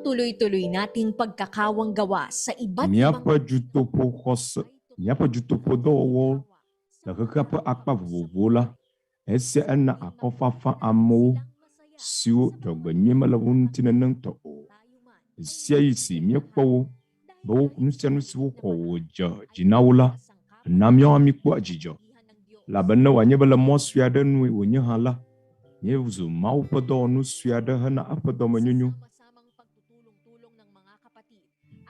patuloy-tuloy nating pagkakawang gawa sa iba't míaƒe dzutoƒo xɔse, míaƒe dzutoƒo dɔwɔwɔ le xexea ƒe akpa vovovowo la, esia ena akɔfafa amewo siwo dzɔgbenyui mele wo ŋuti nenem tɔ o. Sia yi si míekpɔ wo be nu sia nu si woxɔ wòdze dzi na wo la, na míawo míkpɔ dzidzɔ. Elabena wòanye be le mɔ sue aɖe nue wònye hã la, míezu Mawu ƒe dɔwɔnu sue aɖe hena eƒe dɔmenyonyo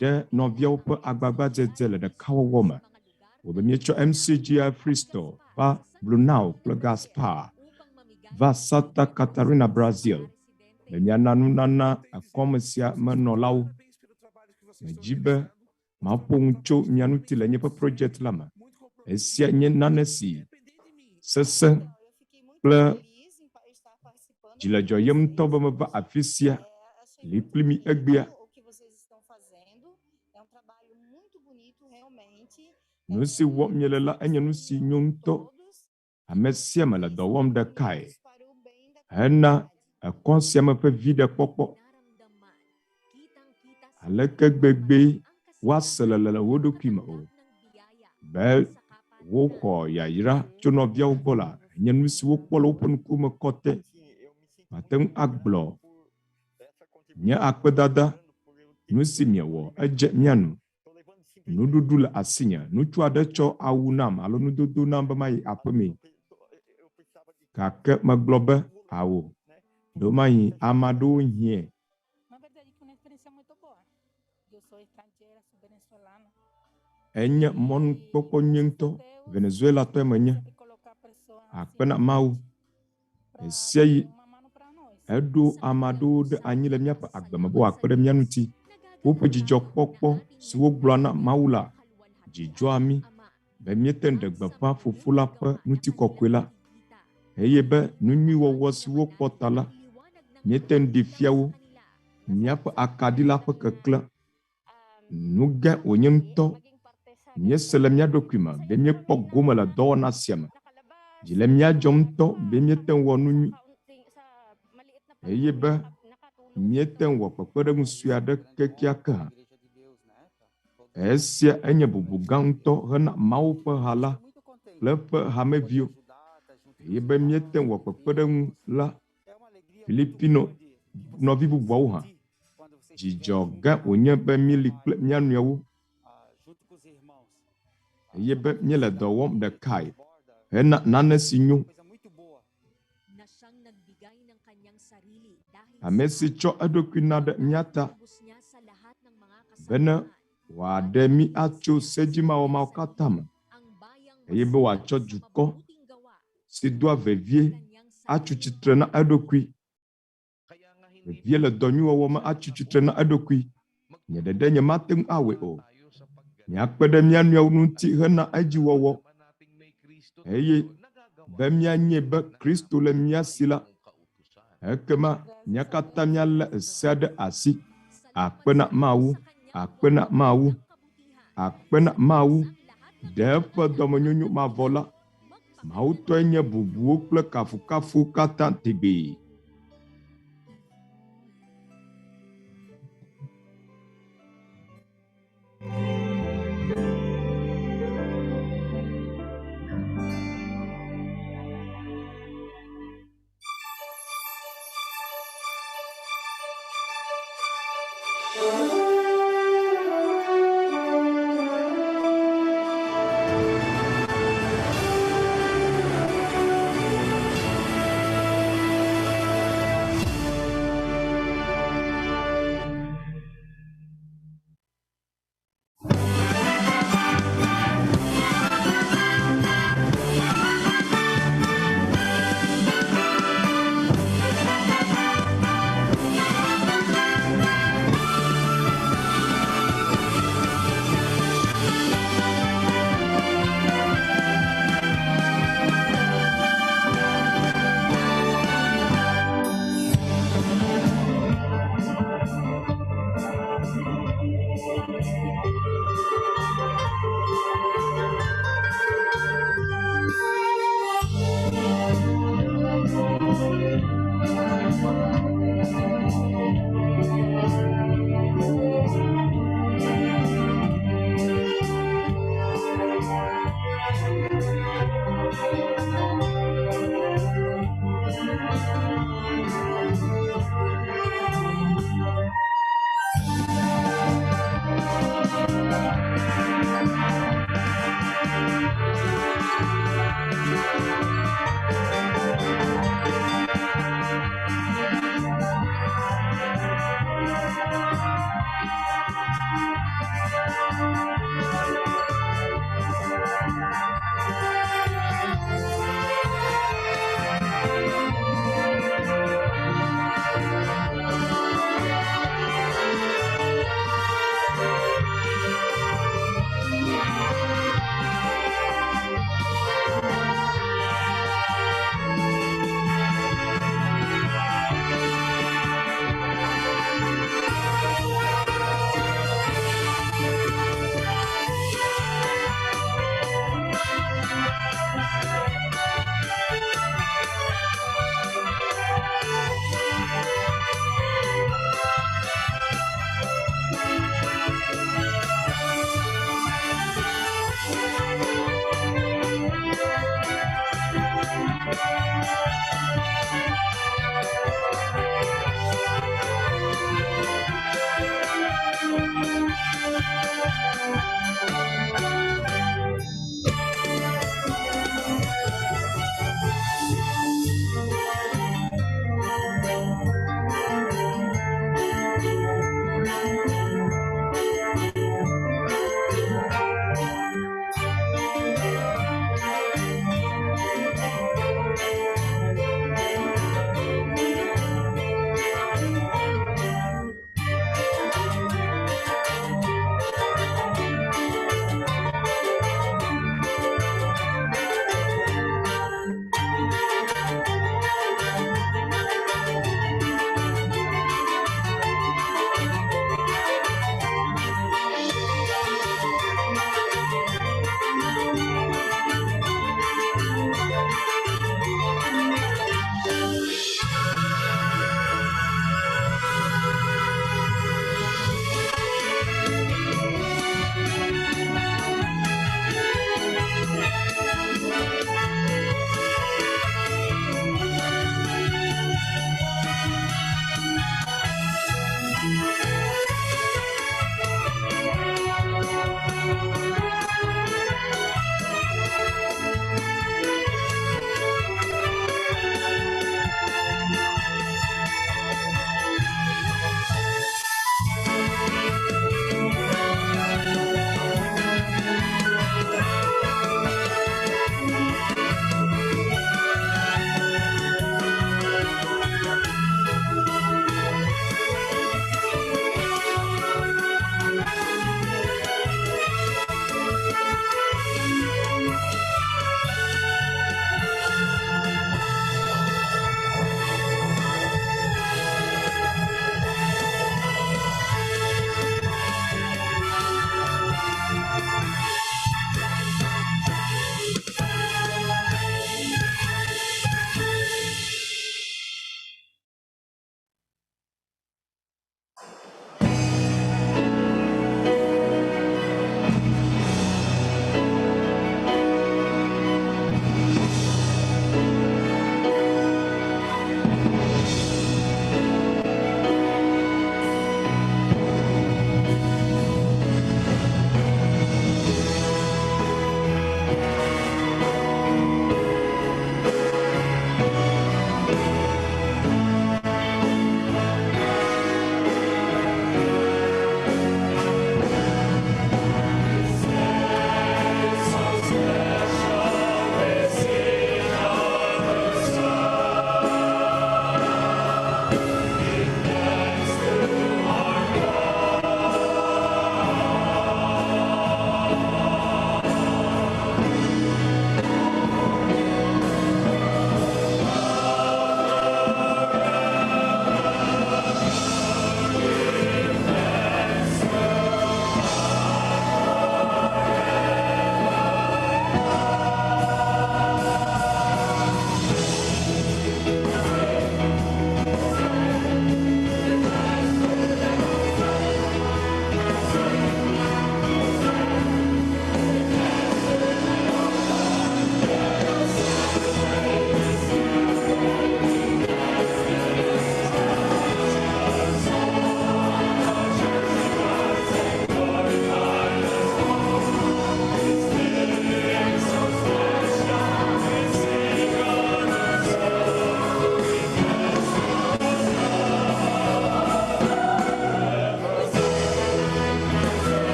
ɖe nɔviawo ƒe agbagbadzedze le ɖekawɔwɔ me. Wo be míetsɔ MCGI Freestyle va Brunei kple Gaspar va Santa Catarina, Brazil. Le míana nunana akɔme sia menɔlawo. Medzi be maƒo ŋu tso mia ŋuti le nye ƒe project la me. Esia nye nane si sesẽ kple dziledzɔ yem ŋutɔ be meva afi sia li kpli mi egbea. Nu si wɔm miele la enye nu si nyo ŋutɔ. Ame sia me le dɔ wɔm ɖekae hena ekɔ sia me ƒe viɖekpɔkpɔ. Aleke gbegbe woase le wo ɖokui me o. Be woxɔ yayra tso nɔviawo gbɔ la, nye nu si wokpɔ le woƒe ŋkume kɔte. Mate ŋu agblɔ nye akpedada nu si miewɔ edze mia nu. Nuɖuɖu le asinye, ŋutsu aɖe tsɔ awu nam alo nudodo nam be mayi aƒe me. Gake megblɔ be awo ɖo mayi ame aɖewo hiẽ. Enye mɔnukpɔkpɔ nyuie ŋutɔ, Venezuela tɔe menye. Akpena Mawu. Esia yi eɖo ame aɖewo ɖe anyi le míaƒe agbeme be wòakpe ɖe mía ŋuti. Woƒe dzidzɔkpɔkpɔ si wogblɔ na Mawu la dzidzɔa mí be míete ɖe gbeƒã Fofo la ƒe ŋutikɔkɔe la, eye be nu nyui wɔwɔ si wokpɔ ta la, míete ɖi fia wo míaƒe akaɖi la ƒe keklẽ. Nu gã wònye ŋutɔ míese le mía ɖokui me be míekpɔ gome le dɔwɔna sia me. Dzi le mía dzɔm ŋutɔ be míete wɔ nu nyui, eye be míete wɔ kpekpeɖeŋu sue aɖe kekeake hã. Esia enye bubu gã ŋutɔ hena Mawu ƒe ha la kple eƒe hameviwo, eye be míete wɔ kpekpeɖeŋu la Filipino nɔvi bubuawo hã. Dzidzɔ gã wònye be míeli kple mía nɔewo, eye be míele dɔ wɔm ɖekae hena nane si nyo. Ame si tsɔ eɖokui na ɖe mía ta bene wòaɖe mí atso sedzimawɔmawo katã me, eye be wòatsɔ dukɔ si doa vevie atsu tsitre na eɖokui. Vevie le dɔ nyui wɔwɔ me atsu tsitre na eɖokui. Nye ɖeɖe nye mate ŋu awɔe o. Míakpe ɖe mía nɔewo ŋuti hena edziwɔwɔ, eye be míanye be Kristo le mía si la, ekema mía katã míalé esea ɖe asi. Akpena Mawu, akpena Mawu, akpena Mawu. Ɖe eƒe dɔmenyonyo mavɔ la, Mawu tɔe nye bubuwo kple kafukafuwo katã tegbee.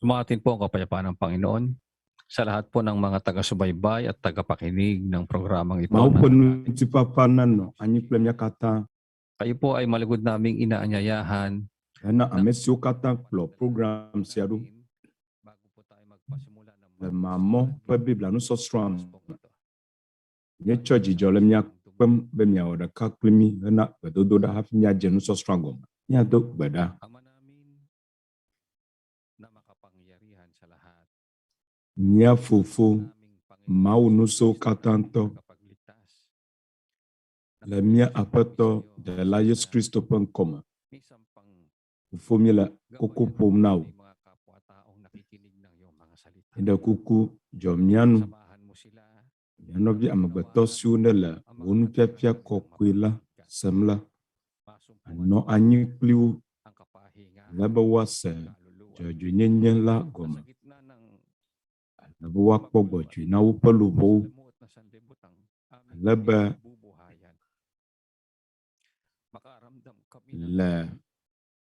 Sumatin po ang kapayapaan ng Panginoon sa lahat po ng mga taga-subaybay at tagapakinig ng programang ito. Maupun ti papanan no anyi kple mia kata. Kayo po ay malugod naming inaanyayahan Hena amesio kata kplo program siaru. bago po tayo magpasimula ng Blema Mɔ Biblia Nusɔsrɔ. Nye church jole mia kpem be mia ɖeka kpli mi hena gbedodo da hafi mia je nusɔsrɔ gɔme. Mia do gbeda. Ama namin na makapangyarihan sa lahat. Mia fofo mau nuso katantɔ Kapagligtas. le mia aƒetɔ ɖela Yesu Kristo ƒe ŋkɔme. Minsan pang Fofo mi le koko ƒom na wo. mga kapwa-taong nakikinig ng iyong mga salita. Ede kuku dzɔ mia nu. Samahan mo sila Mia nɔvi amegbetɔ siwo ne le wo nufiafia kɔkɔe la sem la anɔ anyi kpli wo ang kapahinga ale be woase dzɔdzɔenyenye la gɔme. sa gitna ng Ale be woakpɔ gbɔdzɔe na woƒe luʋɔwo. lamuot na sanlibutan aming Ale be bubuhayan. Makaramdam kami le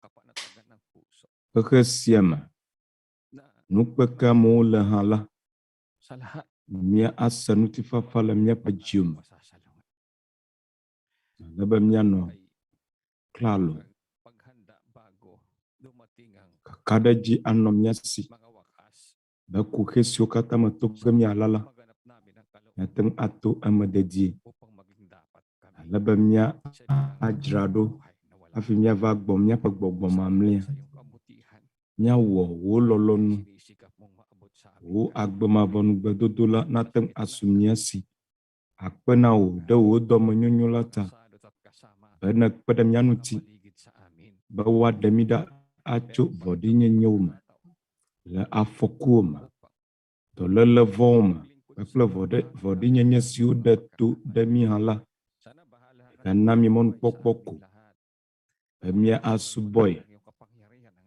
kapanatagan ng puso xexe sia me na nukpeke amewo le hã la, sa lahat mia ase ŋutifafa le míaƒe dziwo me. masasalungan. Ale be mianɔ klalo Paghanda bago dumating ang kaka ɖe dzi anɔ mia si mga wakas. be kuxe siwo katã me to ge miala la Maganap namin ang kalooban miate ŋu ato eme dedie. upang maging dapat kami Ale be mia sa ilang adzra ɖo buhay na wala hafi miava gbɔ míaƒe gbɔgbɔ mamlɛa. sa iyong kabutihan. Miawɔ wo lɔlɔnu, Sinisikap mong maabot sa amin. wo agbemavɔnugbedodo la nate ŋu asu mia si. Akpe na wo ɖe wo dɔmenyonyo la ta Kasadot at kasama be nekpe ɖe mia ŋuti paligid sa amin. be woaɖe mi ɖa atso vɔ̃ɖinyenyewo me, le afɔkuwo me, dɔléle vɔ̃wo me kpakple vɔ̃ɖinyenye siwo ɖe to ɖe mi hã la. Sana bahala Gana mi mɔnukpɔkpɔ ko be mia asubɔe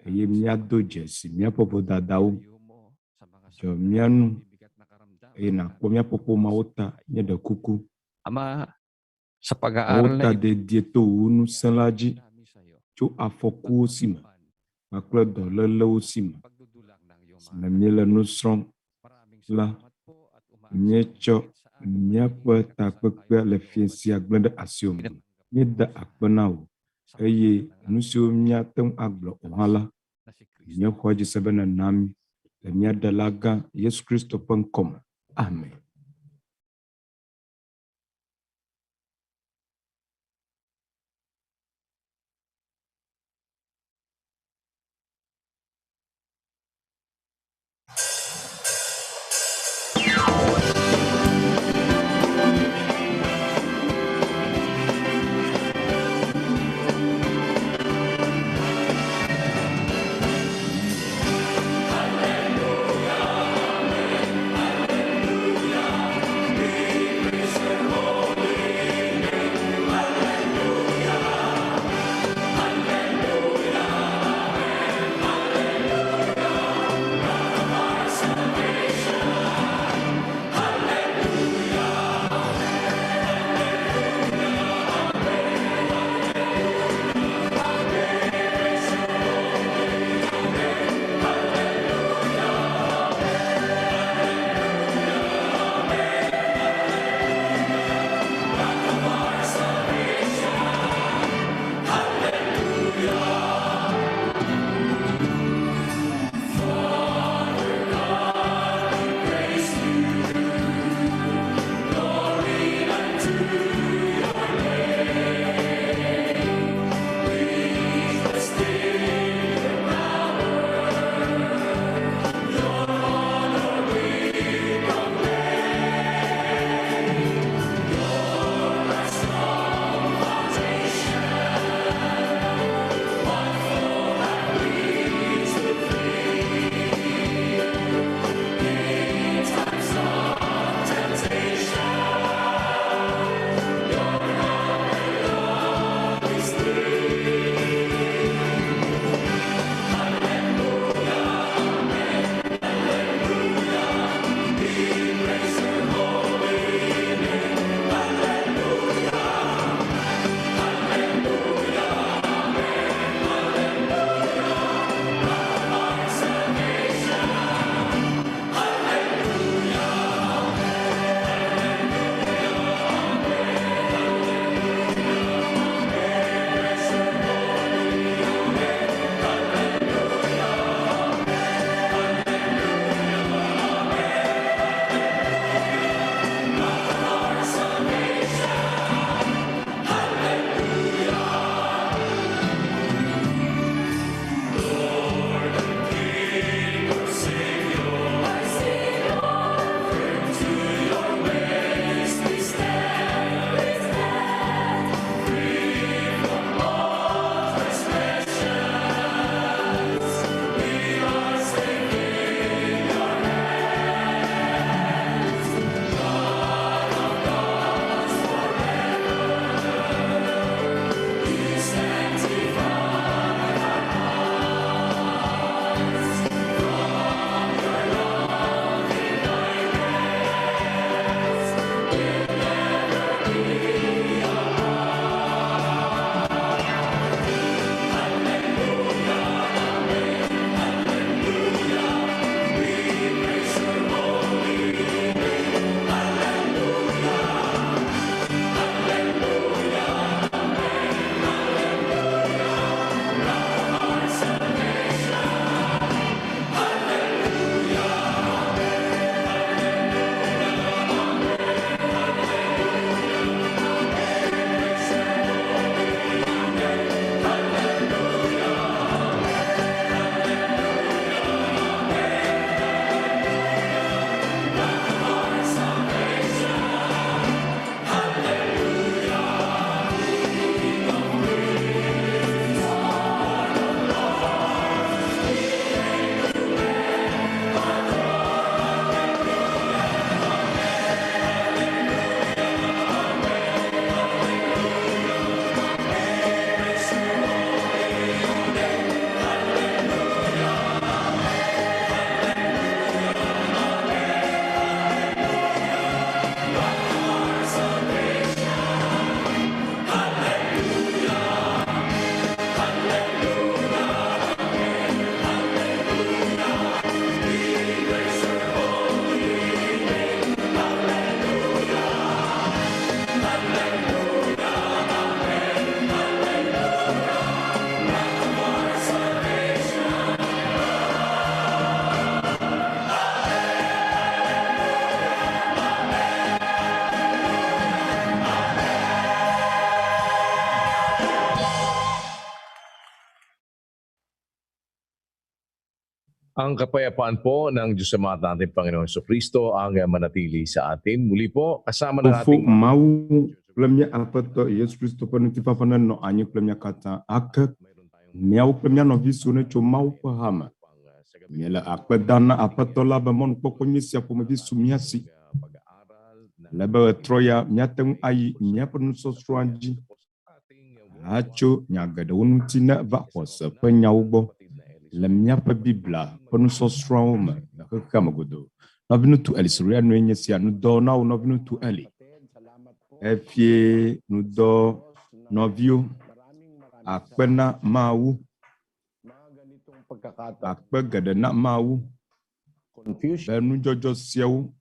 eye miado dzesi míaƒe vodadawo. Dzɔ mia nu eye nàkpɔ míaƒe ƒomawo ta míeɖe kuku. Ama sa pag-aaral Mawo na ta ito, dedie to wo ŋusẽ la dzi namin sa'yo, tso afɔkuwo si me kpakple dɔlélewo si me. pagdudulang ng iyong Ne míele nu srɔ̃m Maraming la, salamat po at míetsɔ umaasa sa amin. míaƒe takpekpea le fiasia gblẽ ɖe asiwo me. Míede akpe na wo eye nu siwo míate ŋu agblɔ o hã la, Na si Kristo. míexɔ dzi se be nèna mí le mía Ɖela gã Yesu Kristo ƒe ŋkɔme. Amen. Hallelujah. Ang kapayapaan po ng Diyos Ama at ating Panginoon Jesucristo ang manatili sa atin. Muli po, kasama na Ufo natin mau plemia apato Yesus Kristo penutipa panen no anyo plemia kata ak miau plemia no visu ne cho mau pahama. Miela akpedana apato la bamon pokonyi sia po visu miasi. Lebe troya miateng ai miaƒe nusɔsrɔ anji. Atso nyagede wonutina va xɔse ƒe nyawo gbɔ. Le míaƒe Biblia ƒe nusɔsrɔ̃wo me le xexea me godoo. Nɔviŋutsu Eli Soriano nye sia nudɔ na wo nɔviŋutsu Eli. Efie nudɔ nɔviwo akpe na Mawu. Akpe geɖe na Mawu. Be nudzɔdzɔ siawo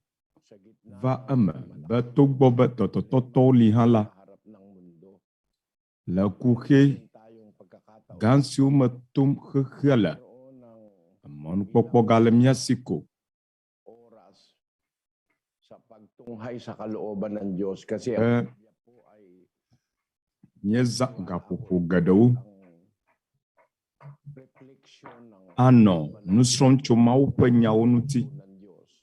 va eme be togbɔ be tɔtɔtɔtɔwo li hã la le kuxe gã siwo me tom xexea le mɔnukpɔkpɔ gale míasi ko. Míeza gaƒoƒo geɖewo anɔ nusrɔ̃m tso Mawu ƒe nyawo ŋuti.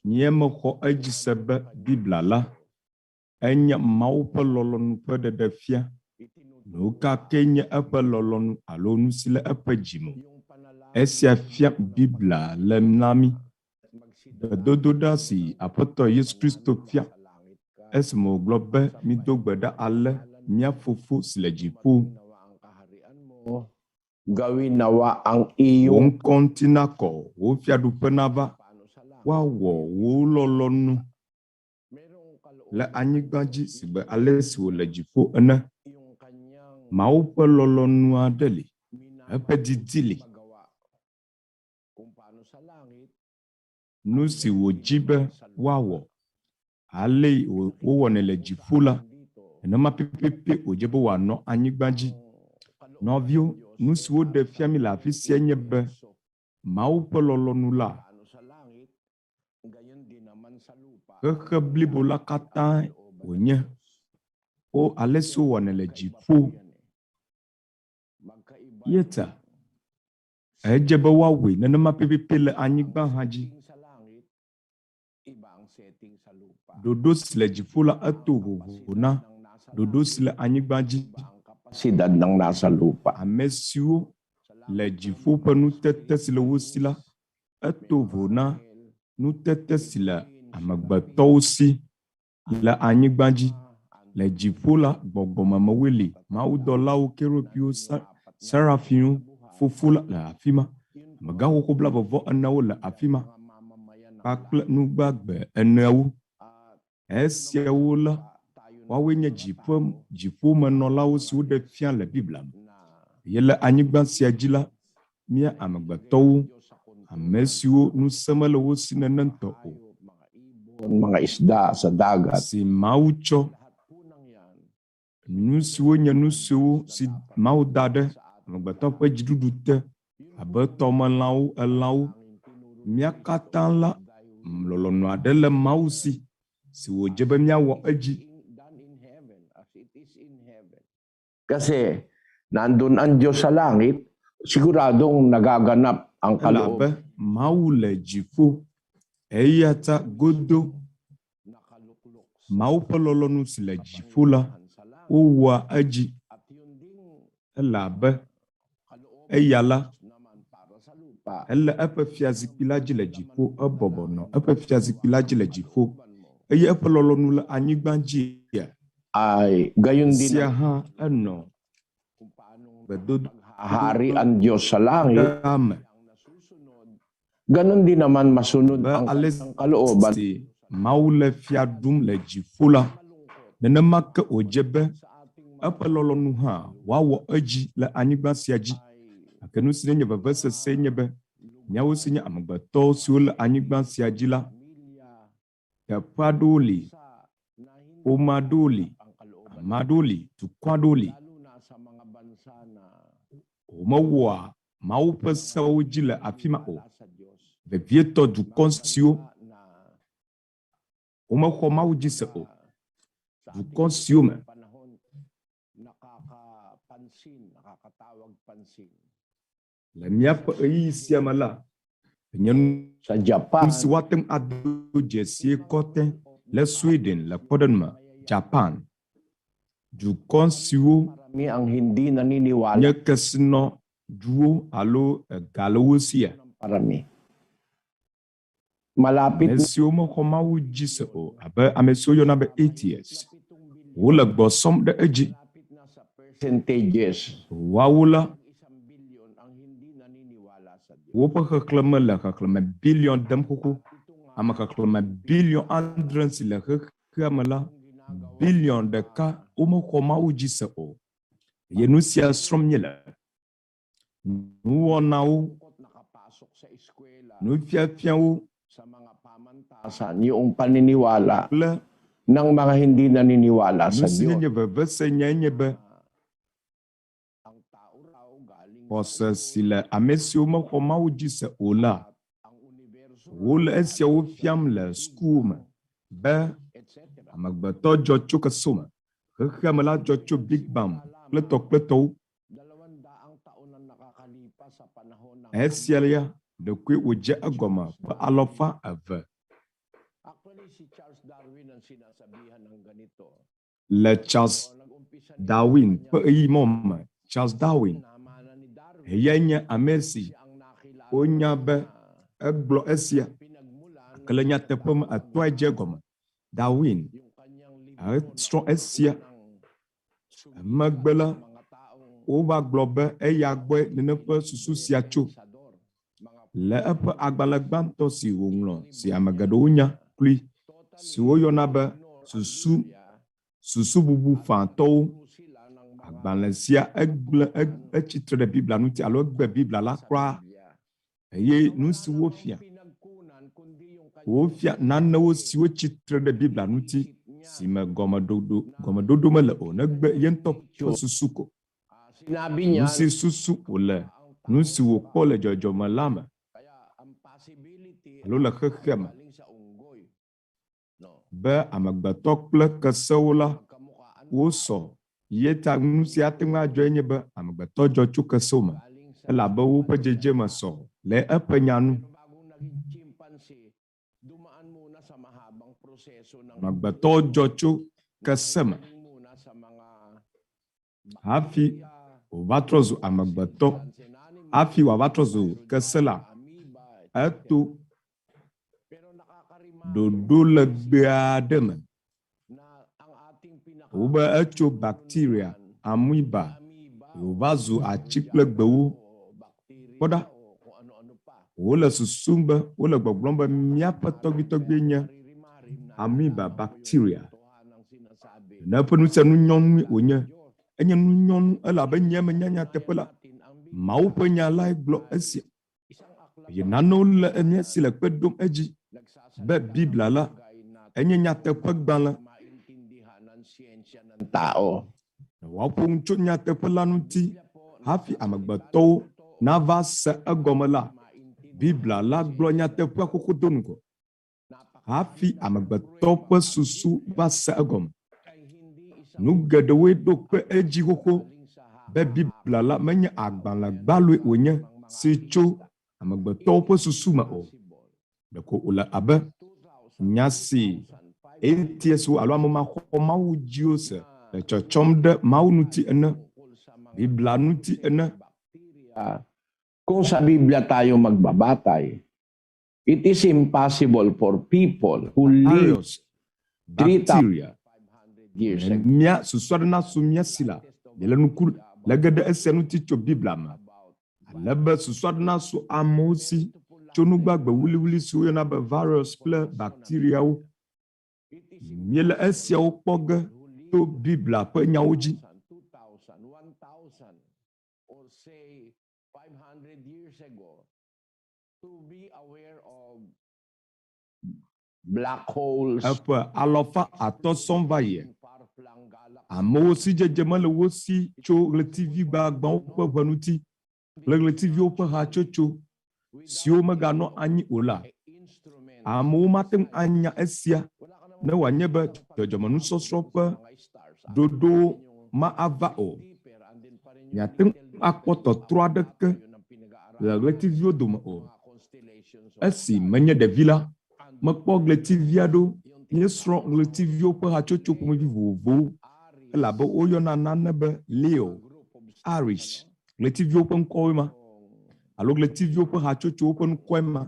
Míemexɔ edzi se be Biblia la enye Mawu ƒe lɔlɔ̃nu ƒe ɖeɖefia. Nu kake nye eƒe lɔlɔ̃nu alo nu si le eƒe dzime. Esia fia Biblia le na mí. Gbedodoɖa si Aƒetɔ Yesu Kristo fia esime wògblɔ be mido gbe ɖa ale mía Fofo si le dziƒo. Wò ŋkɔ ŋuti nakɔ, wò fiaɖuƒe nava, woawɔ wò lɔlɔ̃nu le anyigba dzi si be ale si wòle dziƒo ene. Mawu ƒe lɔlɔ̃nu aɖe li, eƒe didi li. Nu si wòdzi be woawɔ, ale wowɔnɛ le dziƒo la, nenema pɛpɛpɛ wòdze be wòanɔ anyigba dzi. Nɔviwo, nu si woɖe fia mi le afi sia nye be Mawu ƒe lɔlɔ̃nu la, xexe blibo la katã wònye. O ale si wowɔnɛ le dziƒo. Yeta edze be woawoe nenema pɛpɛpɛ le anyigba hã dzi. Ɖoɖo si le dziƒo la eto vovo na ɖoɖo si le anyigba dzi. Ame siwo le dziƒo ƒe nutete si le wo si la eto vo na nutete si le amegbetɔwo si le anyigba dzi. Le dziƒo la gbɔgbɔmemewoe li. Mawudɔlawo, kerubiwo, serafiwo, Fofo la le afi ma. Amegaxoxo 24 le afi ma. Kpakple nugbagbe eneawo. Esiawo la, woawoe nye dziƒomenɔlawo siwo ɖe fia le Biblia me. Ye le anyigba sia dzi la, mía amegbetɔwo, ame siwo ŋusẽ mele wo si nenetɔ o. Si Mawu tsɔ nu siwo nye nu siwo si Mawu da ɖe amegbetɔ ƒe dziɖuɖu te abe tɔmelãwo, elãwo, mía katã la lɔlɔ̃nu aɖe le Mawu si wòdze be míawɔ edzi. Kasi nandun ang Diyos sa langit, siguradong nagaganap ang kaloob. Elabe Mawu le dziƒo, eya ta godo Mawu ƒe lɔlɔ̃nu si le dziƒo la, wowɔa edzi. Elabe eya la, ele eƒe fiazikpui la dzi le dziƒo, ebɔbɔ nɔ eƒe fiazikpui la dzi le dziƒo, eye eƒe lɔlɔ̃nu le anyigba dzi. Sia hã enɔ gbedodo Hari ang Diyos sa langit. Ganon din naman masunod ang kalooban. Mawu le fia ɖum le dziƒo la, nenema ke wòdze be eƒe lɔlɔ̃nu hã woawɔ edzi le anyigba sia dzi. Gake nu si nye vevesese nye be míawo si nye amegbetɔwo siwo le anyigba sia dzi la, teƒe aɖewo li, ƒome aɖewo li, ame aɖewo li, dukɔ aɖewo li. Womewɔa Mawu ƒe sewo dzi le afi ma o. Vevietɔ dukɔ siwo womexɔ Mawu dzi se o. Dukɔ siwo me le míaƒe ɣeyiɣi sia me la, Nyen sa Japan, si wateng adu jesie kote le Sweden le Podenma, Japan. Jukon siwo marami ang hindi naniniwala. nye kesino juo alo galawusia. Marami. Malapit Mesio mo komawu jise o abe amesio yo na be 8 years. Wula gbosom de eji. na sa percentages. Wawula 1 billion ang hindi naniniwala sa Diyos. wopa kaklama la kaklama billion dem kuku. Ama kaklama billion andrensi la kaklama billion de ka umo komawu jise o. Yenusia strom nyela. Nuwonawu Nakapasok sa eskwela nufiafiawu sa mga pamantasan yung paniniwala le ng mga hindi naniniwala sa Diyos. nusinye bebe senyenye be. Ang tao raw galing Posa sila amesio mo komawu jise o la. ang universo, Wula esia wo fiam le school me. Be etc. amagbato jocho kasuma. Kakamala jocho Big Bang. Pleto. 200 taon na nakakalipas sa panahon ng Esia de kwe oje agoma pa alofa ave. Actually, si Charles Darwin ang sinasabihan ng ganito. Le Charles Nag-umpisa Darwin pa imom Charles Darwin. namana ni Darwin Heyanya amesi ang nakilala onya be eglo esia. pinagmulan Kalanya tepem atwa jegoma. Darwin yung kanyang libro a strong esia ng magbela mga taong oba globe eyagbe nenepe susu siacho. sador, mga Le epe agbalagbanto si ŋuŋlɔ si amagadonya kpli si woyɔna be susu bubu fãtɔwo sila ng mga agbalẽ sia etsitre ɖe Biblia ŋuti alo egbe Biblia la kura eye nu si wofia pinagkunan kundi yung wofia nanewo siwo tsitre ɖe Biblia ŋuti si me gɔmeɖoɖo mele o negbe ye ŋutɔ ƒe susu ko. sinabi Nu niya si susu wòle nu si wòkpɔ le dzɔdzɔme la me kaya ang possibility alo le xexea me galing sa unggoy no be amegbetɔ kple kesewo la kamukhaan wosɔ ye ta nu si ate ŋu adzɔe nye be amegbetɔ dzɔ tso kesewo me galing sa elabe woƒe dzedzeme sɔ le eƒe nya nu. bagong naging chimpanzee dumaan muna sa mahabang proseso ng Amegbetɔwo dzɔ tso kese me galing muna sa mga hafi wòva trɔ zu amegbetɔ hafi wòava trɔ zu kese la amoeba eto pero nakakarima ɖoɖo legbe aɖe me na ang ating pinaka wobe etso bacteria amoeba wòva zu atsi kple gbewo bacteria kpɔɖa o kung ano-ano pa wòle susum be wòle gbɔgblɔm be míaƒe tɔgbuitɔgbui nye amoeba bacteria tohanang sinasabi ne eƒe nu sia nu nyɔnu wònye enye nu nyɔnu elabe nye menya nyateƒe la Mawu ƒe nya lae gblɔ esia. isang aklat Ye nanewo le emia si le kpe dom edzi be Biblia la enye nyateƒe gbalẽ maintindihan ng siyensya ng tao. wòaƒo ŋu tso nyateƒe la ŋuti hafi amegbetɔwo nava se egɔme la. Biblia la gblɔ nyateƒea kokodonu ko hafi amegbetɔ ƒe susu va se egɔme. Nu geɖewoe ɖo kpe edzi xoxo be Biblia la menye agbalẽ gbaloe wònye si tso amegbetɔwo ƒe susu me o. Ɖeko wòle abe nya si ATSwo alo amemaxɔ Mawu dziwo se le tsɔtsɔm ɖe Mawu ŋuti ene, Biblia ŋuti ene. Kung sa Biblia tayo magbabatay, it is impossible for people who live Arius, bacteria, 500 years ago mia susɔ ɖe na su mia si la le nuku le ge ɖe esia ŋuti tso Biblia me. Ale be susɔ ɖe na su amewo si tso nugbagbe wuliwuli siwo yɔna be virus kple bacteriawo. Míele esiawo kpɔ ge to Biblia ƒe nyawo dzi. 2,000, 1,000, or say 500 years ago, to be aware of black holes, Eƒe alɔfa atɔ̃ sɔm va yie. far-flung galaxies, Amewo si dzedzeme le wo si tso ɣletivi gbagbãwo ƒe ʋe ŋuti kple ɣletiviwo ƒe hatsotso siwo meganɔ anyi o la. instruments. Amewo mate ŋu anya esia ne wòanye be dzɔdzɔmenusɔsrɔ̃ ƒe ɖoɖowo ma ava o. Miate ŋu akpɔ tɔtrɔ aɖeke le ɣletiviwo dome o. esi menye ɖevi la, mekpɔ ɣletivi aɖewo, míesrɔ̃ ɣletiviwo ƒe hatsotso ƒomevi vovovowo, elabe woyɔna nane be Leo, Irish, ɣletiviwo ƒe ŋkɔwoe ma, alo ɣletiviwo ƒe hatsotsowo ƒe ŋkɔe ma.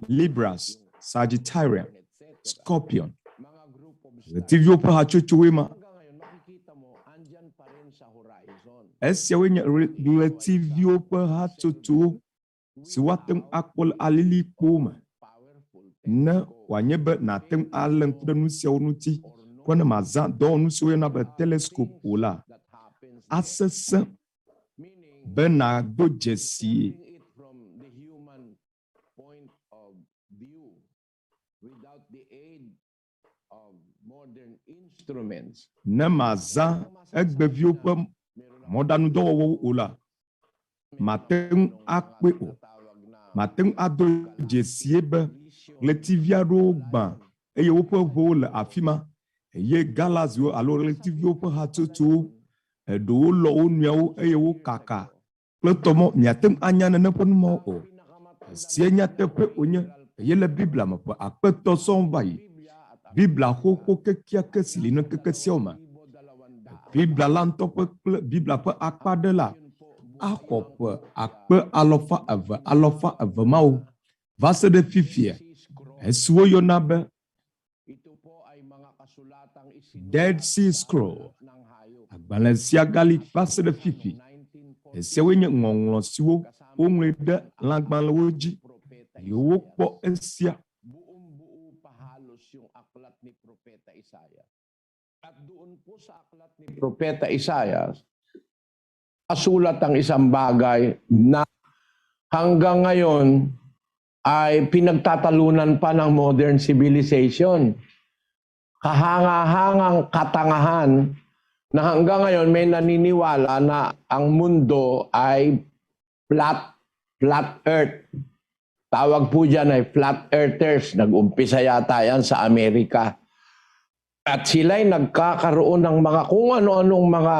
Libras, Sagittarius, Scorpion, ɣletiviwo ƒe hatsotsowoe ma. Esiawoe nye ɣletiviwo ƒe hatsotsowo si woate ŋu akpɔ le alilikpowo me, ne wòanye be nàte ŋu alé ŋku ɖe nu siawo ŋuti, kɔ ne màzã dɔwɔnu siwo yɔna be telescope o la, asesẽ be nàdo dzesie ne màzã egbeviwo ƒe mɔɖaŋudɔwɔwɔwo o la, màte ŋu akpɔe o, màte ŋu ado dzesie be ɣletivi aɖewo gbã eye woƒe ʋuwo le afi ma, eye galaxiwo alo ɣletiviwo ƒe hatsotsowo eɖewo lɔ wo nɔewo eye wo kaka kple tɔmɔ, miate ŋu anya nene ƒe numɔwo o. Esia nyateƒe wònye eye le Biblia me ƒe akpetɔ sɔŋ va yi. Biblia xoxo kekeake si li ne keke siawo me. Biblia la ŋutɔ ƒe kple Biblia ƒe akpa ɖe la axɔ ƒe akpe 200,000 mawo va se ɖe fifia, esiwo yɔna be Dead Sea Scroll, agbalẽ sia gali va se ɖe fifi. Esiawoe nye ŋɔŋlɔ siwo woŋlɔe ɖe lãgbalẽwo dzi, eye wokpɔ esia. Propeta Isaiah, asulat ang isang bagay na hanggang ngayon ay pinagtatalunan pa ng modern civilization. Kahanga-hangang katangahan na hanggang ngayon may naniniwala na ang mundo ay flat earth. Tawag po dyan ay flat earthers. Nag-umpisa yata yan sa Amerika. At sila'y nagkakaroon ng mga kung ano-anong mga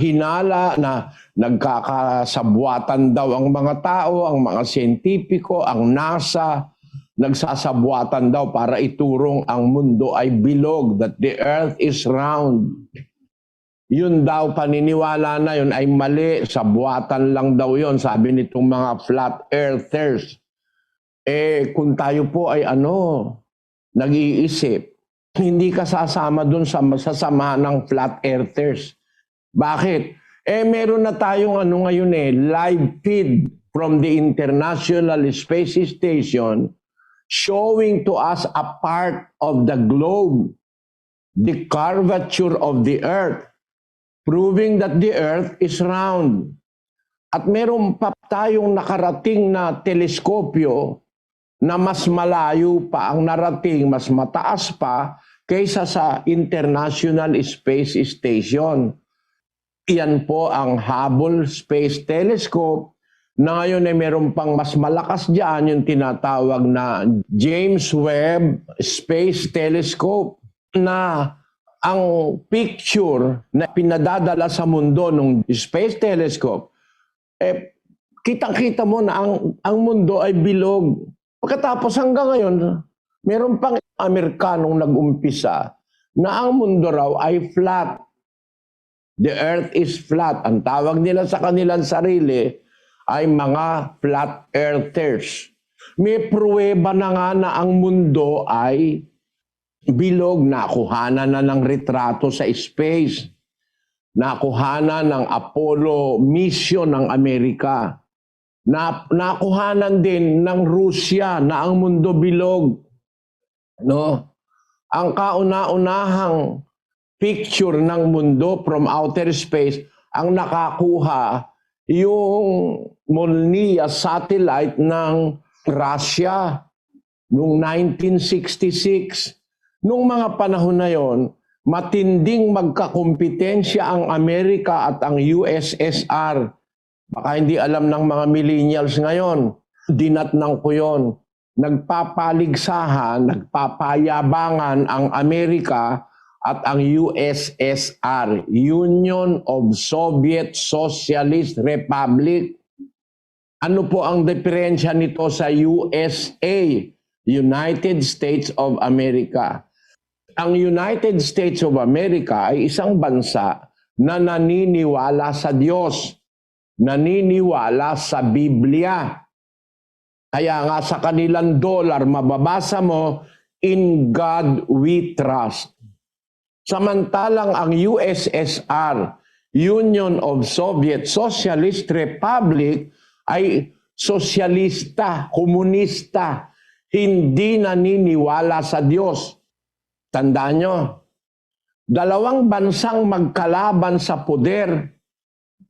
hinala na nagkakasabwatan daw ang mga tao, ang mga siyentipiko, ang NASA, nagsasabwatan daw para iturong ang mundo ay bilog, that the earth is round. Yun daw, paniniwala na yun ay mali, sabwatan lang daw yun, sabi nitong mga flat earthers. Kung tayo po ay nag-iisip, hindi ka sasama dun sa sasamahan ng flat earthers. Bakit? Meron na tayong ngayon live feed from the International Space Station showing to us a part of the globe, the curvature of the earth, proving that the earth is round. At meron pa tayong nakarating na teleskopyo na mas malayo pa ang narating, mas mataas pa kaysa sa International Space Station. Iyan po ang Hubble Space Telescope na ngayon ay meron pang mas malakas dyan, yung tinatawag na James Webb Space Telescope, na ang picture na pinadadala sa mundo ng Space Telescope, kitang-kita mo na ang mundo ay bilog. Pagkatapos hanggang ngayon, meron pang Amerikanong nag-umpisa na ang mundo raw ay flat. The earth is flat. Ang tawag nila sa kanilang sarili ay mga flat earthers. May pruweba na nga na ang mundo ay bilog. Nakuhanan na ng retrato sa space. Nakuhanan ng Apollo mission ng Amerika. Nakuhanan din ng Rusya na ang mundo bilog. Ang kauna-unahang picture ng mundo from outer space, ang nakakuha yung Molniya satellite ng Russia noong 1966. Noong mga panahon na yon, matinding magkakompetensya ang Amerika at ang USSR. Baka hindi alam ng mga millennials ngayon, dinatnang ko yun. Nagpapaligsahan, nagpapayabangan ang Amerika at ang USSR, Union of Soviet Socialist Republic. Ano po ang diferensya nito sa USA, United States of America? Ang United States of America ay isang bansa na naniniwala sa Diyos, naniniwala sa Biblia. Kaya nga sa kanilang dollar, mababasa mo, "In God we trust." Samantalang ang USSR, Union of Soviet Socialist Republic, ay sosyalista, komunista, hindi naniniwala sa Diyos. Tandaan nyo, dalawang bansang magkalaban sa poder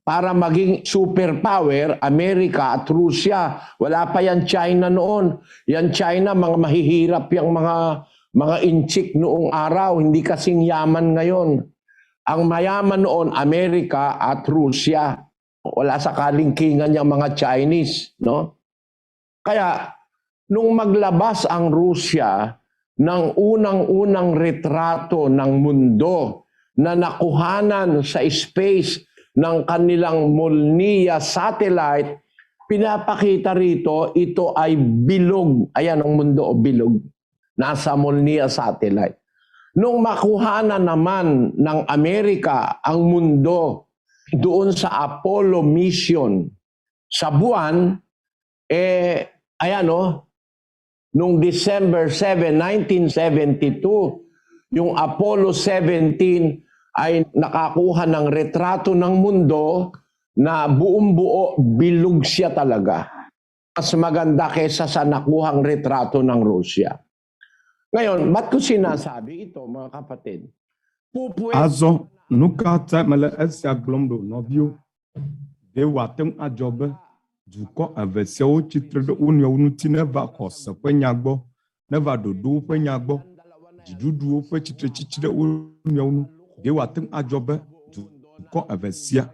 para maging superpower, Amerika at Rusya. Wala pa yan China noon. Yan China, mga mahihirap yung mga inchik noong araw, hindi kasing yaman ngayon. Ang mayaman noon, Amerika at Rusya. Wala sa kalingkingan yung mga Chinese, no? Kaya, nung maglabas ang Rusya ng unang-unang retrato ng mundo na nakuhanan sa space ng kanilang Molniya satellite, pinapakita rito, ito ay bilog. Ayan ang mundo o bilog. Nasa Molniya satellite. Nung makuhanan naman ng Amerika ang mundo doon sa Apollo mission sa buwan, ayan o, nung December 7, 1972, yung Apollo 17 ay nakakuha ng retrato ng mundo na buong buo, bilog siya talaga. Mas maganda kesa sa nakuhang retrato ng Rusya. Ngayon, ba't ko sinasabi ito, mga kapatid? Azo nuka ta mala esa glomdo novio de watem ajobe duko avesio chitre de unyo unuti neva kosa penyagbo neva dodo penyagbo jidudu pe chitre unyo de watem ajobe duko avesia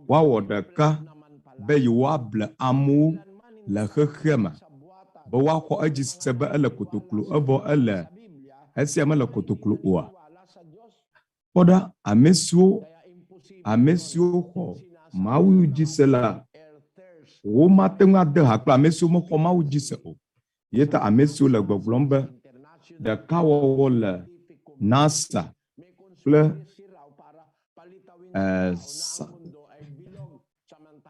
wa wodaka be yuable amu la khema ba wa ko aji sebe ala kotoklu avo ala esia mala kotoklu oa Oda amesio ko mawu jisela o matenga de hakla amesio mo ko mawu jisela yeta amesio le gbogbombe de kawo le NASA kple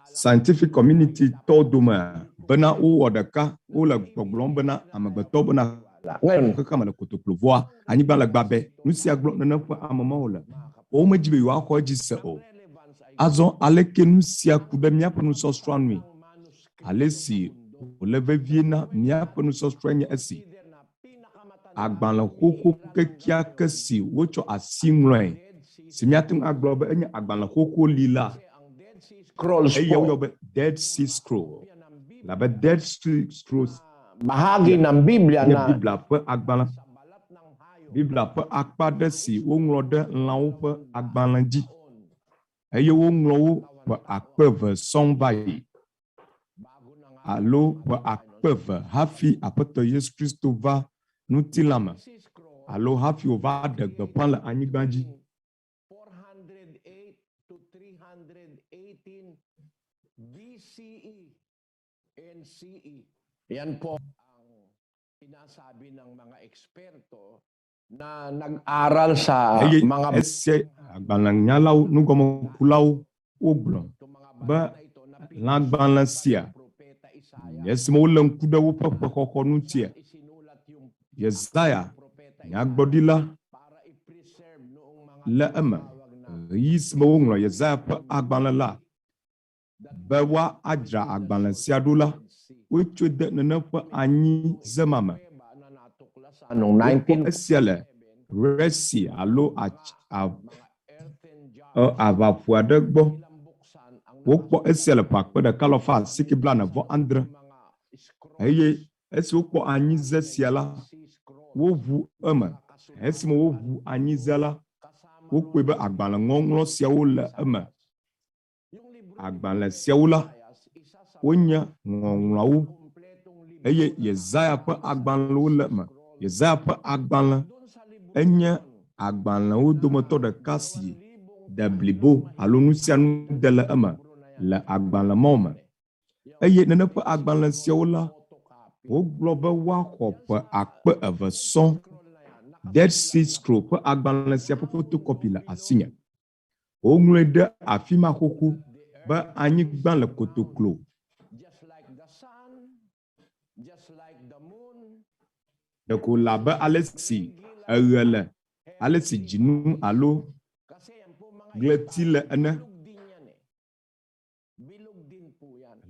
scientific community toduma bena o odaka o le gbogbombe na amagbeto bena ngayon kama le kotoklo voa ani ba la gbabe nusi aglo na fa amama ola o majibe wa ko jise o azon aleke nusi akuda míaƒe nusɔsrɔ nui alesi o le veviena míaƒe nusɔsrɔ nye esi agbalẽ xoxo kekia kesi wotsɔ asi ŋlɔe si míatem agblɔ be enye agbalẽ xoxo lila eye woyɔ be Dead Sea Scroll la be Dead Sea Scrolls bahagi ng Biblia na Biblia pe agbalẽ Biblia pe akpa ɖe si woŋlɔ ɖe lãwo ƒe agbalẽ dzi eye woŋlɔ wo ƒe 20,000 sɔŋ va yi alo ƒe 20,000 hafi Aƒetɔ Yesu Kristo va ŋutilã me alo hafi wòva ɖe gbeƒã le anyigba dzi. 408 to 318 BCE and CE. Yan po ang sinasabi ng mga eksperto na nag-aral sa mga ese agbalẽ nyalawo nugɔmekulawo wogblɔ be lãgbalẽ sia esi wole ŋku ɖe woƒe xɔxɔ ŋutia Yesaya nyagblɔɖila le eme ɣeyiɣi si me woŋlɔ Yesaya ƒe agbalẽ la be woadzra agbalẽ sia ɖo la wotsɔe de nene ƒe anyi zema me. Esia le resi alo aʋaƒu aɖe gbɔ. Wokpɔ esia le ƒe 1947 eye esi wokpɔ anyize sia la woʋu eme. Esi me woʋu anyize la wokpɔe be agbalẽ ŋɔŋlɔ siawo le eme. Agbalẽ siawo la wonye ŋɔŋlɔawo eye Yesaya ƒe agbalẽwo le eme. Yesaya ƒe agbalẽ enye agbalẽwo dometɔ ɖeka si de blibo alo nu sia nu de le eme le agbalẽ mɔ me. eye nene ƒe agbalẽ siawo la wogblɔ be woaxɔ ƒe akpe eve sɔŋ. Dead Sea Scroll ƒe agbalẽ sia ƒe photocopy le asinye. Woŋlɔe ɖe afi ma xoxo be anyigba le kotoklo. Ɖeko labe ale si eɣe le, ale si dzinu alo ɣleti le ene.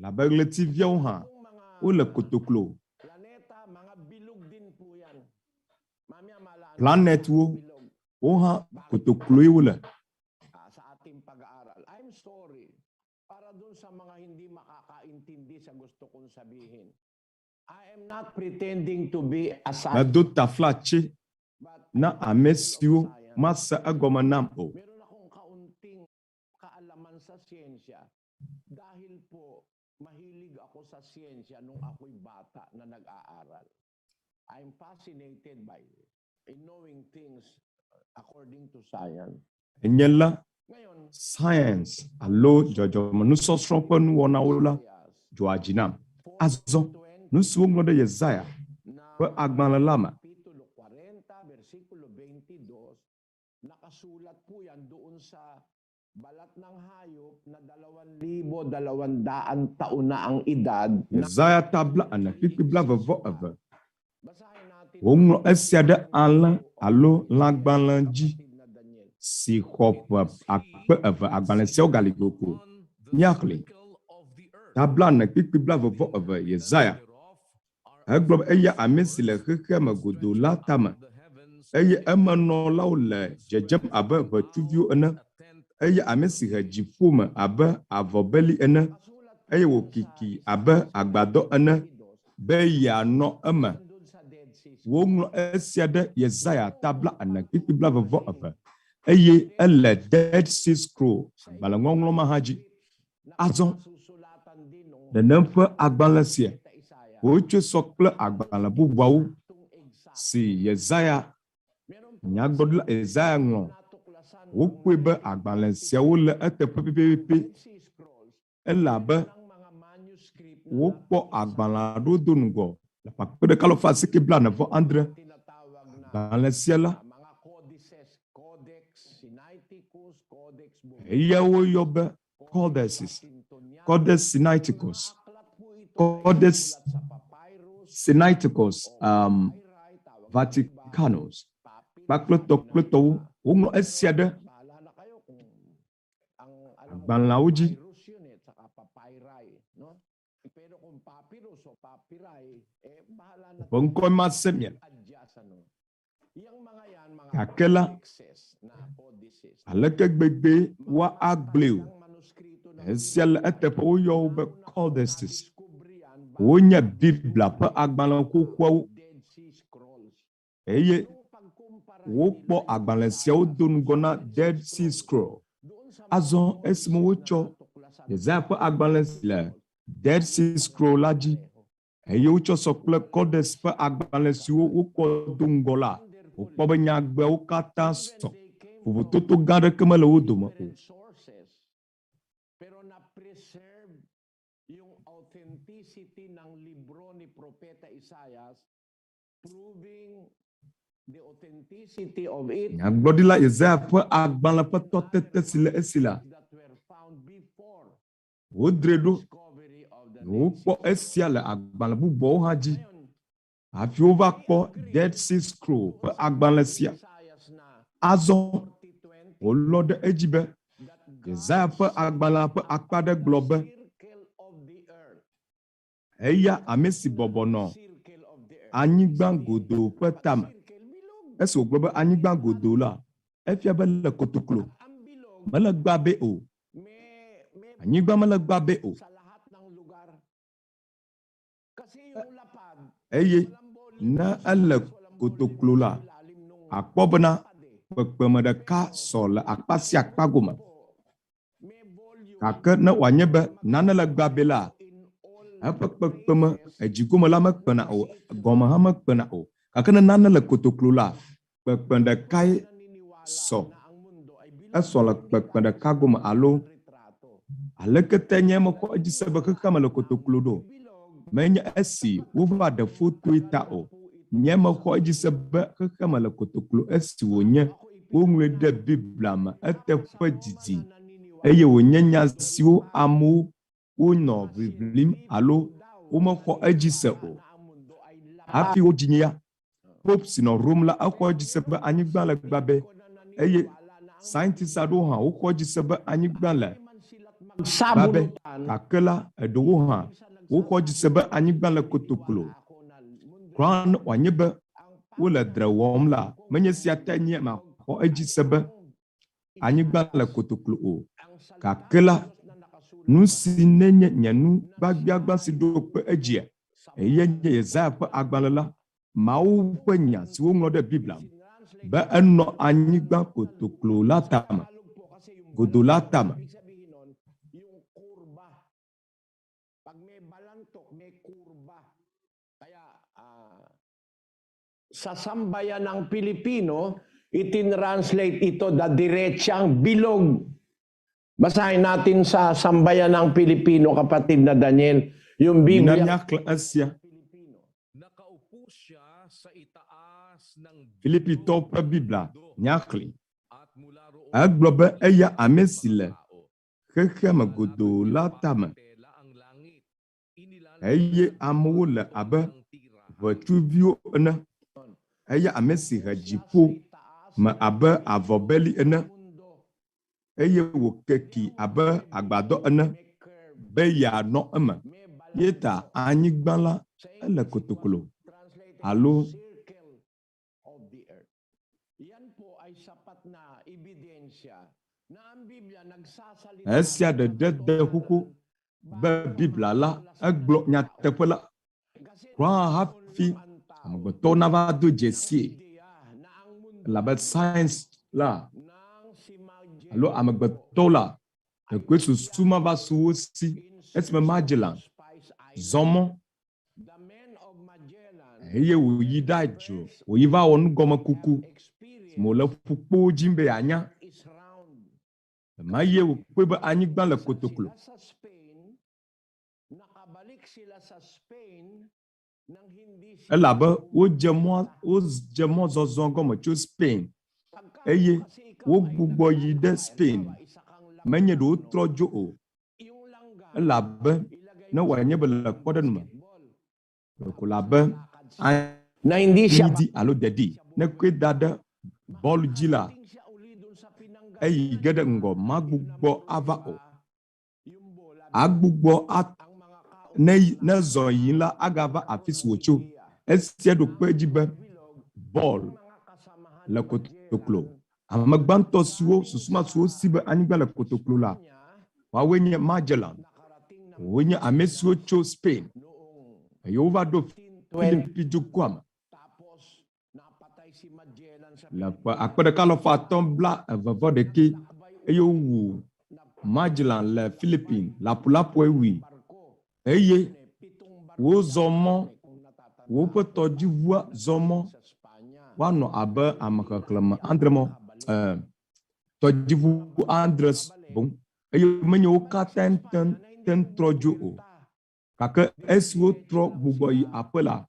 Labe ɣletiviawo hã wole kotoklo. Planetwo wo hã kotokloe wole. I'm sorry. Para dun sa mga hindi makakaintindi sa gusto kong sabihin. I am not pretending to be a scientist. Medo taflache na ame siwo masa egɔme nam o. Meron akong kaunting kaalaman sa siyensya dahil po mahilig ako sa siyensya nung ako'y bata na nag-aaral. I'm fascinated by knowing things according to science. Enyela science alo dzɔdzɔme nusɔsrɔ̃ ƒe nuwɔnawo la dzo adzinam. Azɔ nu siwo ŋlɔ ɖe Yesaya ƒe agbalẽ la me. Nakasulat po yan doon sa balat ng hayop na 2,200 taon na ang edad. Yesaya tabla ane kpikpi blavevɔ eve. Woŋlɔ esia ɖe alẽ alo lãgbalẽ dzi si xɔ ƒe akpe eve agbalẽ siawo gali gbogbo. Míaxlẽ tabla ane kpikpi blavevɔ eve Yesaya. Egblɔ be eya ame si le xexea me godoo la tame. Eye emenɔlawo le dzedzem abe ʋetsuviwo ene. Eye ame si he dziƒo me abe avɔbeli ene. Eye wòkiki abe agbadɔ ene be yeanɔ eme. Woŋlɔ esia ɖe Yesaya tabla ane kpikpi blavevɔ eve. Eye ele Dead Sea Scroll agbalẽ ŋɔŋlɔ ma hã dzi. Azɔ nenem ƒe agbalẽ sia wotsoe sɔ kple agbalẽ bubuawo si Yesaya nyagblɔɖila Yesaya ŋlɔ. Wokpɔe be agbalẽ siawo le eteƒe pɛpɛpɛ. Elabe wokpɔ agbalẽ aɖewo do ŋgɔ le akpe ɖeka le 1997. Agbalẽ sia la eyawo yɔ be Codex, Codex Sinaiticus, Codex Sinaiticus Vaticanus. Kpakple tɔwo woŋlɔ esia ɖe agbalẽawo dzi. Ƒe ŋkɔe ma se mia. Gake la aleke gbegbe woagblẽ o. Esia le eteƒe woyɔ wo be Codex. Wonye Biblia ƒe agbalẽ xoxoawo. Eye wokpɔ agbalẽ siawo do ŋgɔ na Dead Sea Scroll. Azɔ esime wotsɔ Yesaya ƒe agbalẽ le Dead Sea Scroll la dzi. Eye wotsɔ sɔ kple Codex ƒe agbalẽ siwo wokɔ do ŋgɔ la. Wokpɔ be nyagbeawo katã sɔ. Vovototo gã aɖeke mele wo dome o. Nyagblɔɖila Yesaya ƒe agbalẽ ƒe tɔtete si le esi la. Wodre ɖo. Wokpɔ esia le agbalẽ bubuawo hã dzi. Hafi wova kpɔ Dead Sea Scroll ƒe agbalẽ sia. Azɔ wolɔ ɖe edzi be Yesaya ƒe agbalẽ ƒe akpa ɖe gblɔ be eya ame si bɔbɔnɔ anyigba godoo ƒe tame. Esi wògblɔ be anyigba godoo la, efia be le kotoklo. Mele gbabe o. Anyigba mele gbabe o. Eye ne ele kotoklo la, akpɔ bena kpekpeme ɖeka sɔ le akpa sia akpa gome. Gake ne wòanye be nane le gbabe la, eƒe kpekpeme edzigome la mekpena o, gɔme hã mekpena o. Gake ne nane le kotoklo la, kpekpe ɖekae sɔ. Esɔ le kpekpe ɖeka gome alo alekete nye me xɔ edzi se be xexea me le kotoklo ɖo menye esi wova ɖe fotoe ta o nye me xɔ edzi se be xexea me le kotoklo esi wònye woŋlɔe ɖe Biblia me eteƒe didi eye wònye nya siwo amewo wonɔ ʋiʋlim alo womexɔ edzi se o hafi wodzinye ya Pope si nɔ Rome la exɔ edzi se be anyigba le gbabe eye scientist aɖewo hã woxɔ edzi se be anyigba le gbabe gake la eɖewo hã woxɔ edzi se be anyigba le kotoklo kran wòanye be wole dre wɔm la menye sia te nye maxɔ edzi se be anyigba le kotoklo o gake la nu si nenye nye nu gbagba si ɖo kpe edzia eye nye Yesaya ƒe agbalẽ la Mawu ƒe nya si woŋlɔ ɖe Biblia be enɔ anyigba kotoklo la tame godo la tame sa sambayan ng Pilipino, itinranslate ito na diretsang bilog. Basahin natin sa sambayan ng Pilipino, kapatid na Daniel, yung Biblia. Nakaupo siya sa itaas ng Filipito pa Biblia, nyakli. Aglobe eya amesile, kekeme godo la tame. Eye amole abe, vetuvio ene. Eya amesi hajipo, ma abe avobeli ene. Eye wokeki abe agbado ene. Beya no eme. Yeta anyigba la ele kotokolo. Alo. Esia de huku be Biblia la egblɔ nyateƒe la. Kura hafi amegbetɔ nava do dzesi labe science la alo amegbetɔ la ekpe susu mava su wo si esime Magellan zɔmɔ eye wòyi ɖe adzro wòyi va wɔ nugɔme kuku mo le ƒukpowo dzi be yeanya ma ye wòkpe be anyigba le kotoklo. Elabe wodze mɔ zɔzɔ gɔme tso Spain eye wogbugbɔ yi ɖe Spain menye ɖe wotrɔ dzo o elabe ne wòanye be le kpɔɖeŋu me ko labe anyidi alo dedi ne koe da ɖe bɔlu dzi la eyi ge ɖe ŋgɔ magbugbɔ ava o agbugbɔ ne zɔ yi la agava afi si wòtso. Esia ɖo kpe dzi be bɔl le kotoklo. Ame gbãtɔ siwo susuma siwo si be anyigba le kotoklo la woawoe nye Magellan. Wonye ame siwo tso Spain. Eye wova ɖo Filipi dukɔa me. Le akpe ɖeka lɔ fa atɔ̃ bla evevɔ ɖekɛ eye wowu Magellan le Philippines laƒolaƒoe wui eye wozɔ mɔ woƒe tɔdziʋua zɔ mɔ woanɔ abe ame xexlẽme andre mɔ tɔdziʋu andre boŋ eye menye wo katã ten trɔ dzo o gake esi wotrɔ gbugbɔ yi aƒe la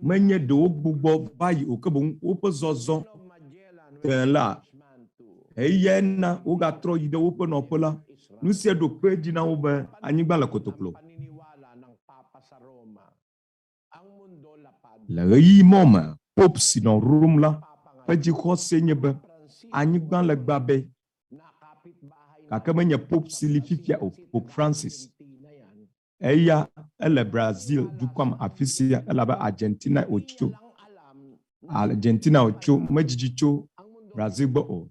menye ɖe wo gbugbɔ va yi o ke boŋ woƒe zɔzɔ te la eya na wogatrɔ yi ɖe woƒe nɔƒe la. Nu sia ɖo kpe dzi na wo be anyigba le kotoklo. Le ɣeyiɣi mɔ me Pope si nɔ Rome la ƒe dzixɔse nye be anyigba le gbabe gake menye Pope si li fifia o Pope Francis. Eya ele Brazil dukɔa me afi sia elabe Argentina wòtso. Argentina wòtso medzidzi tso Brazil gbɔ o.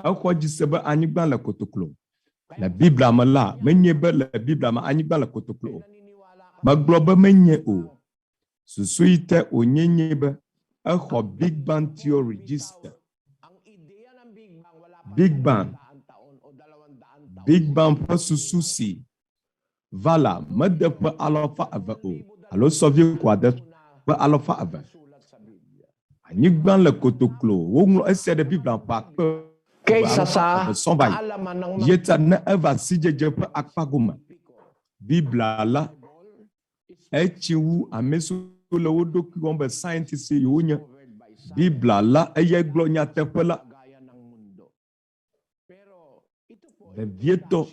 Exɔ dzi se be anyigba le kotoklo. Le Biblia me la menye be le Biblia me anyigba le kotoklo o. Megblɔ be menye o. Susui te onyenye be exɔ Big Bang Theory register. Big Bang ƒe susu si va la mede ƒe 200 o alo sɔvi ko ade ƒe 200. Anyigba le kotoklo woŋlɔ esia ɖe Biblia ƒe akpe kaysa sa kaalaman ng mga Yeta na eva sijeje pe akpaguma. Biblia la echiwu amesu le wodo kwombe scientist yonya. Biblia la eye glonya tepela. Le vieto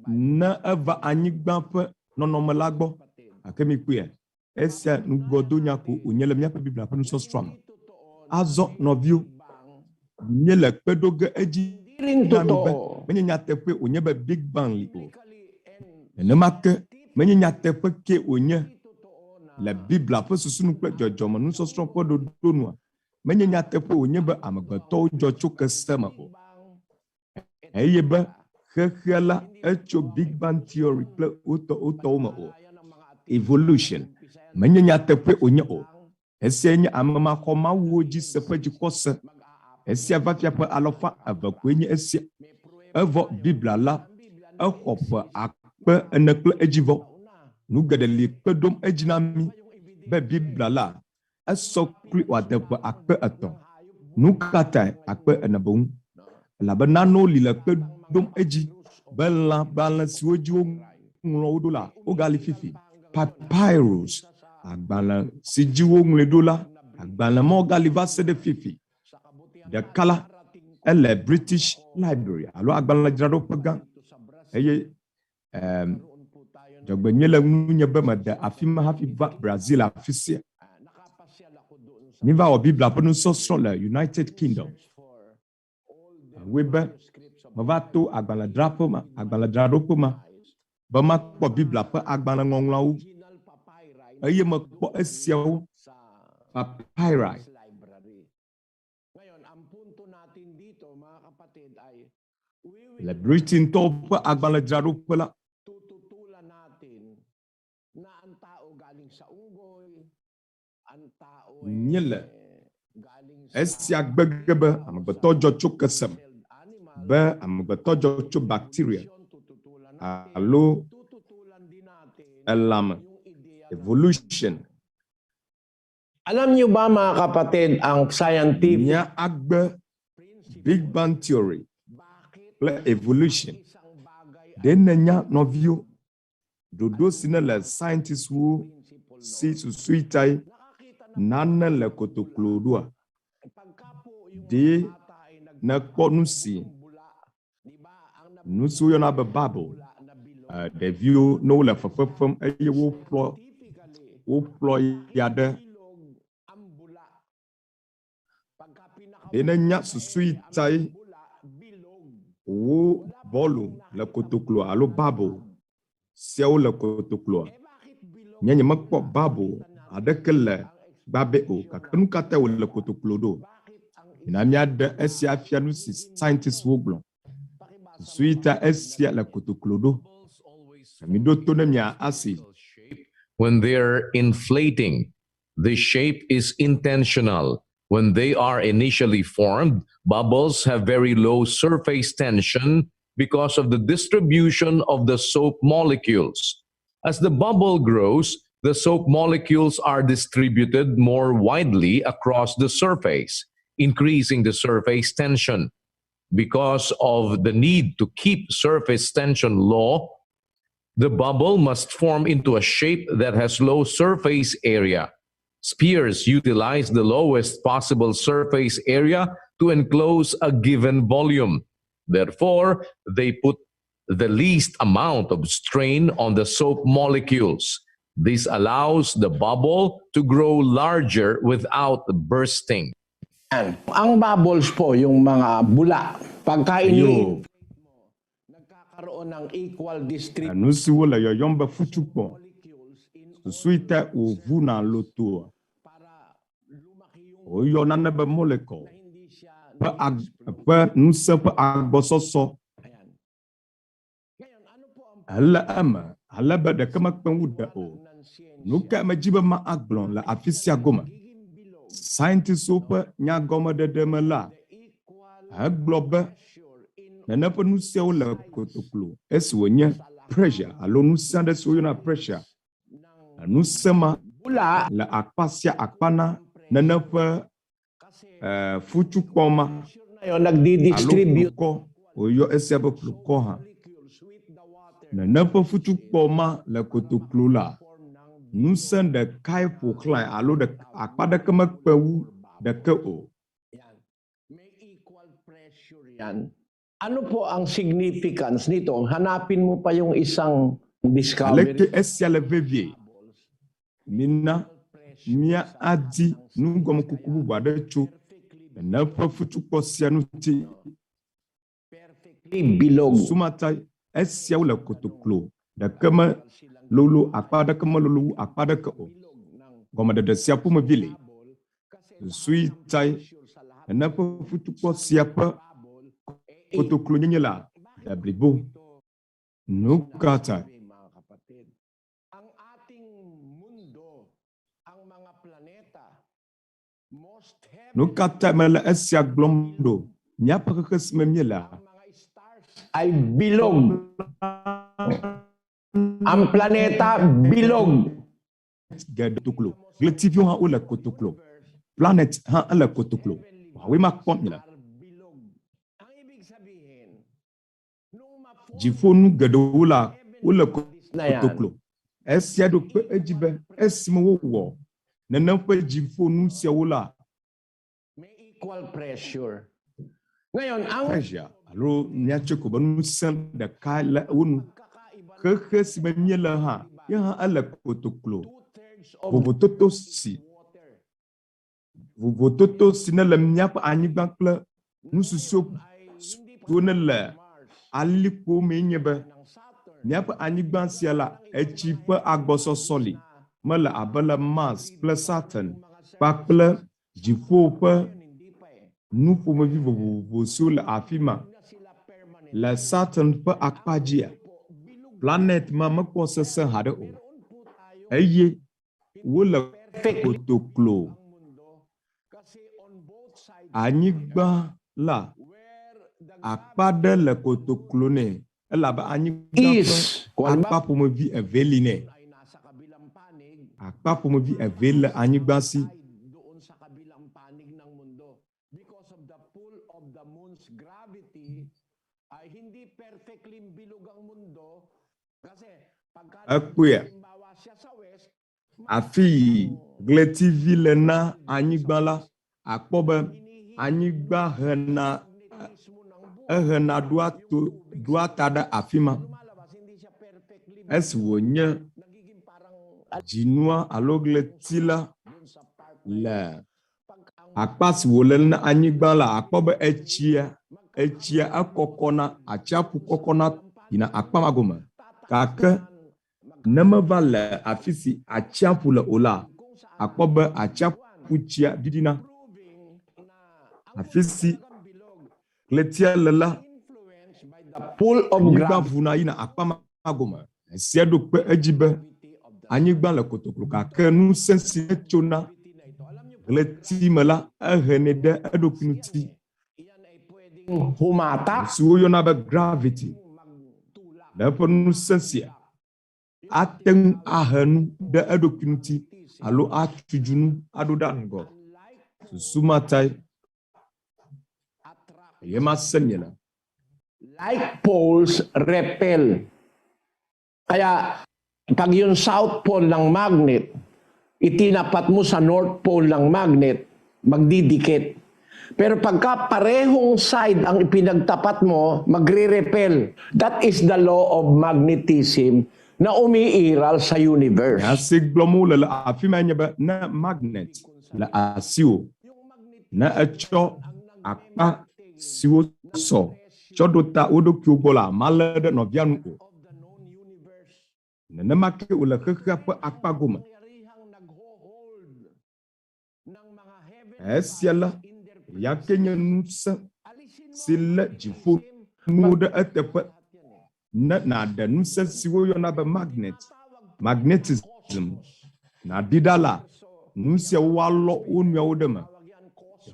na eva anyigba pe nonomelagbo akemi kuye. Esia nugodo nyako onyele míaƒe Biblia ƒe nusɔsrɔ me. Azɔ nɔvio nyele kpedoge edzi menye nyateƒe onye be Big Bang li o. Nenema ke menye nyateƒe ke onye le Biblia ƒe susunu kple dzɔdzɔme nusɔsrɔ ƒe ɖoɖonua. Menye nyateƒe onye be amegbetɔwo dzɔ tso kese me o. Eye be xexe la etso Big Bang theory kple wotɔwo me o. Evolution menye nyateƒe onye o. Esia nye amemaxɔmawuwo dzi seƒe dzikɔse. Esia va fia ƒe alɔfa eve koe nye esia. Evɔ Biblia la exɔ ƒe akpe ene kple edzivɔ. Nu geɖe li kpe ɖom edzi na mi be Biblia la esɔ kpli wòade ƒe akpe etɔ̃. Nu katãe akpe ene boŋ. Elabena nanewo li le kpe ɖom edzi be lã gbalẽ siwo dzi woŋlɔ wo ɖo la wogali fifi. Papyrus agbalẽ si dzi woŋlɔe ɖo la agbalẽ ma wogali va se ɖe fifi. Ɖeka la ele British Library alo agbalẽdzraɖoƒe gã eye dzɔgbenye le nunye be mede afi ma hafi va Brazil afi sia. Mi va wɔ Biblia ƒe nusɔsrɔ̃ le United Kingdom. Woe be meva to agbalẽdzraɖoƒe ma be makpɔ Biblia ƒe agbalẽ ŋɔŋlɔawo eye mekpɔ esiawo papyri. Le Britain tɔwo ƒe agbalẽdzraɖoƒe la nye le esia gbege be amegbetɔ dzɔ tso kesem be amegbetɔ dzɔ tso bacteria alo elame. Evolution. Alam niyo ba mga kapatid ang scientific Nya agbe Big Bang theory kple evolution. Dene nya nɔvio ɖoɖo si ne le scientist wo si susuitai nane le kotoklo ɖoa. De ne kpɔ nu si woyɔna be Bible. Ɖeviwo ne wole fefefem eye wokplɔ ya ɖe ene nya susuitai wo bɔlu le kotokloa alo Bible siawo le kotokloa. Nye mekpɔ Bible aɖeke le gbabe o gake nu katã wole kotoklo ɖo. Na míaɖe esia fia nu si scientist wo gblɔ. Susuita esia le kotoklo ɖo. When they're inflating, the shape is intentional. When they are initially formed, bubbles have very low surface tension because of the distribution of the soap molecules. As the bubble grows, the soap molecules are distributed more widely across the surface, increasing the surface tension. Because of the need to keep surface tension low, the bubble must form into a shape that has low surface area. Spheres utilize the lowest possible surface area to enclose a given volume. Therefore, they put the least amount of strain on the soap molecules. This allows the bubble to grow larger without bursting. Ang bubbles po, yung mga bula, pagka ini ng equal distribution. Nusi wole yoyombe futukpo. Susuite uvuna lotua. Oyo nanebe moleko. Pe nuse pe agbososo. Hele eme. Halebe de kema kpenwude o. Nuke me jibe ma aglon la afisia goma. Scientists pe nyagome de demela. Eglobe. Nenepe nusia wo le kotoklo. Esi wonye pressure. Alo nusia de si woyona pressure. Nusema le akpasia akpana nenepe futukpoma Ngayon, nagdi-distribute ko oyo esia be ko ha na napa futu kpoma le kotoklo la nusen de kai poklan alo de akpada kama kpewu de ke o. may equal pressure yan. Ano po ang significance nito? Hanapin mo pa yung isang discovery. Aleke esia le vevie mina mia adi nungom kukubu bade chu na pa futu kposia nuti Bilog. sumata esia le kotoklo de kama lolo akpada kama lolo akpada ke o goma de sia pu me vile sui tai na pa futu kposia pa kotoklo nyela da blibo nukata. Ang ating mundo, ang mga planeta, most heavy Nukata mala esia glomdo nyapa kakasme miela mga stars ay bilog. Ang planeta bilog. gadoklo gletivion ha ola kotoklo planet ha ala kotoklo we mak pont la Bilog. Ang ibig sabihin, nung jifonu gadola ola na yan, kotoklo esia do pe ejibe esimo wo na nampa jifonu sia wola may equal pressure. Ngayon, ang pressure alo nyache ko banu san da kala wonu keke sima miela ha ya ha ala kotoklo 2/3 of vovototo si water vovototo si na la miapa anyigba kple nususo tona la aliko menyebe ng Saturn, miapa anyigba siala echipe agbososoli mala abala Mars plus Saturn pa kple jifo pe hindi pa eh. nupo me vivo sur la afima Na sila permanent. la Saturn pe akpajia planet ma makosese hade o Meron po tayo eye wala perfect kotoklo ang mundo kasi on both sides anyigba la where the akpada le kotoklo ne elaba anyigba is, kung akpa pomovi eveli ne ay nasa kabilang panig, akpa pomovi eveli anyigba si doon sa kabilang panig ng mundo. Because of the pull of the moon's gravity, ay hindi perfectly bilog ang mundo kasi pagka Akuya. halimbawa siya sa west, afi gletivi le na anyigba la akpobe anyigba hena magnetismo ng buwan, ehena dua tada afima lumalabas, hindi siya perfectly esi wonye nagiging parang jinua alo gletila dun sa part le pag ang akpasi wole na anyigba la akpobe echia akokona achapu kokona ina akpamagoma kake nemeva le afisi achapu le ola akpobe achapu chia didina proving na ang afisi bilog gletia lela influenced by the pull of anyigba gravity vuna ina akpamagoma esia do pe ejibe of the anyigba le kotoklo kake nu sensi echona na ito. Alam niyo po, gleti mela ehene de edopinuti iyan ay pwedeng humata, suwo yona be gravity magtulak. lepo nu sensi ateng ahenu de edopinuti alo atujunu adodango susumatai Attract. yema senyela Like poles repel. Kaya pag yung south pole ng magnet, itinapat mo sa north pole ng magnet, magdidikit. Pero pagka parehong side ang ipinagtapat mo, magre-repel. That is the law of magnetism na umiiral sa universe. ya siglomo le afima nyebe na magnet la asio na echo akpa siwo so chodota odokyo bola malade no bianu o Of the known universe. na make ula kaka pa akpa goma Kapangyarihang nagho-hold ng mga heaven esiala in their ya kenya nusa alisin mo sila jifu nuda etepe na da nusa siwo yo na ba magnetism na didala nusa walo onwa odema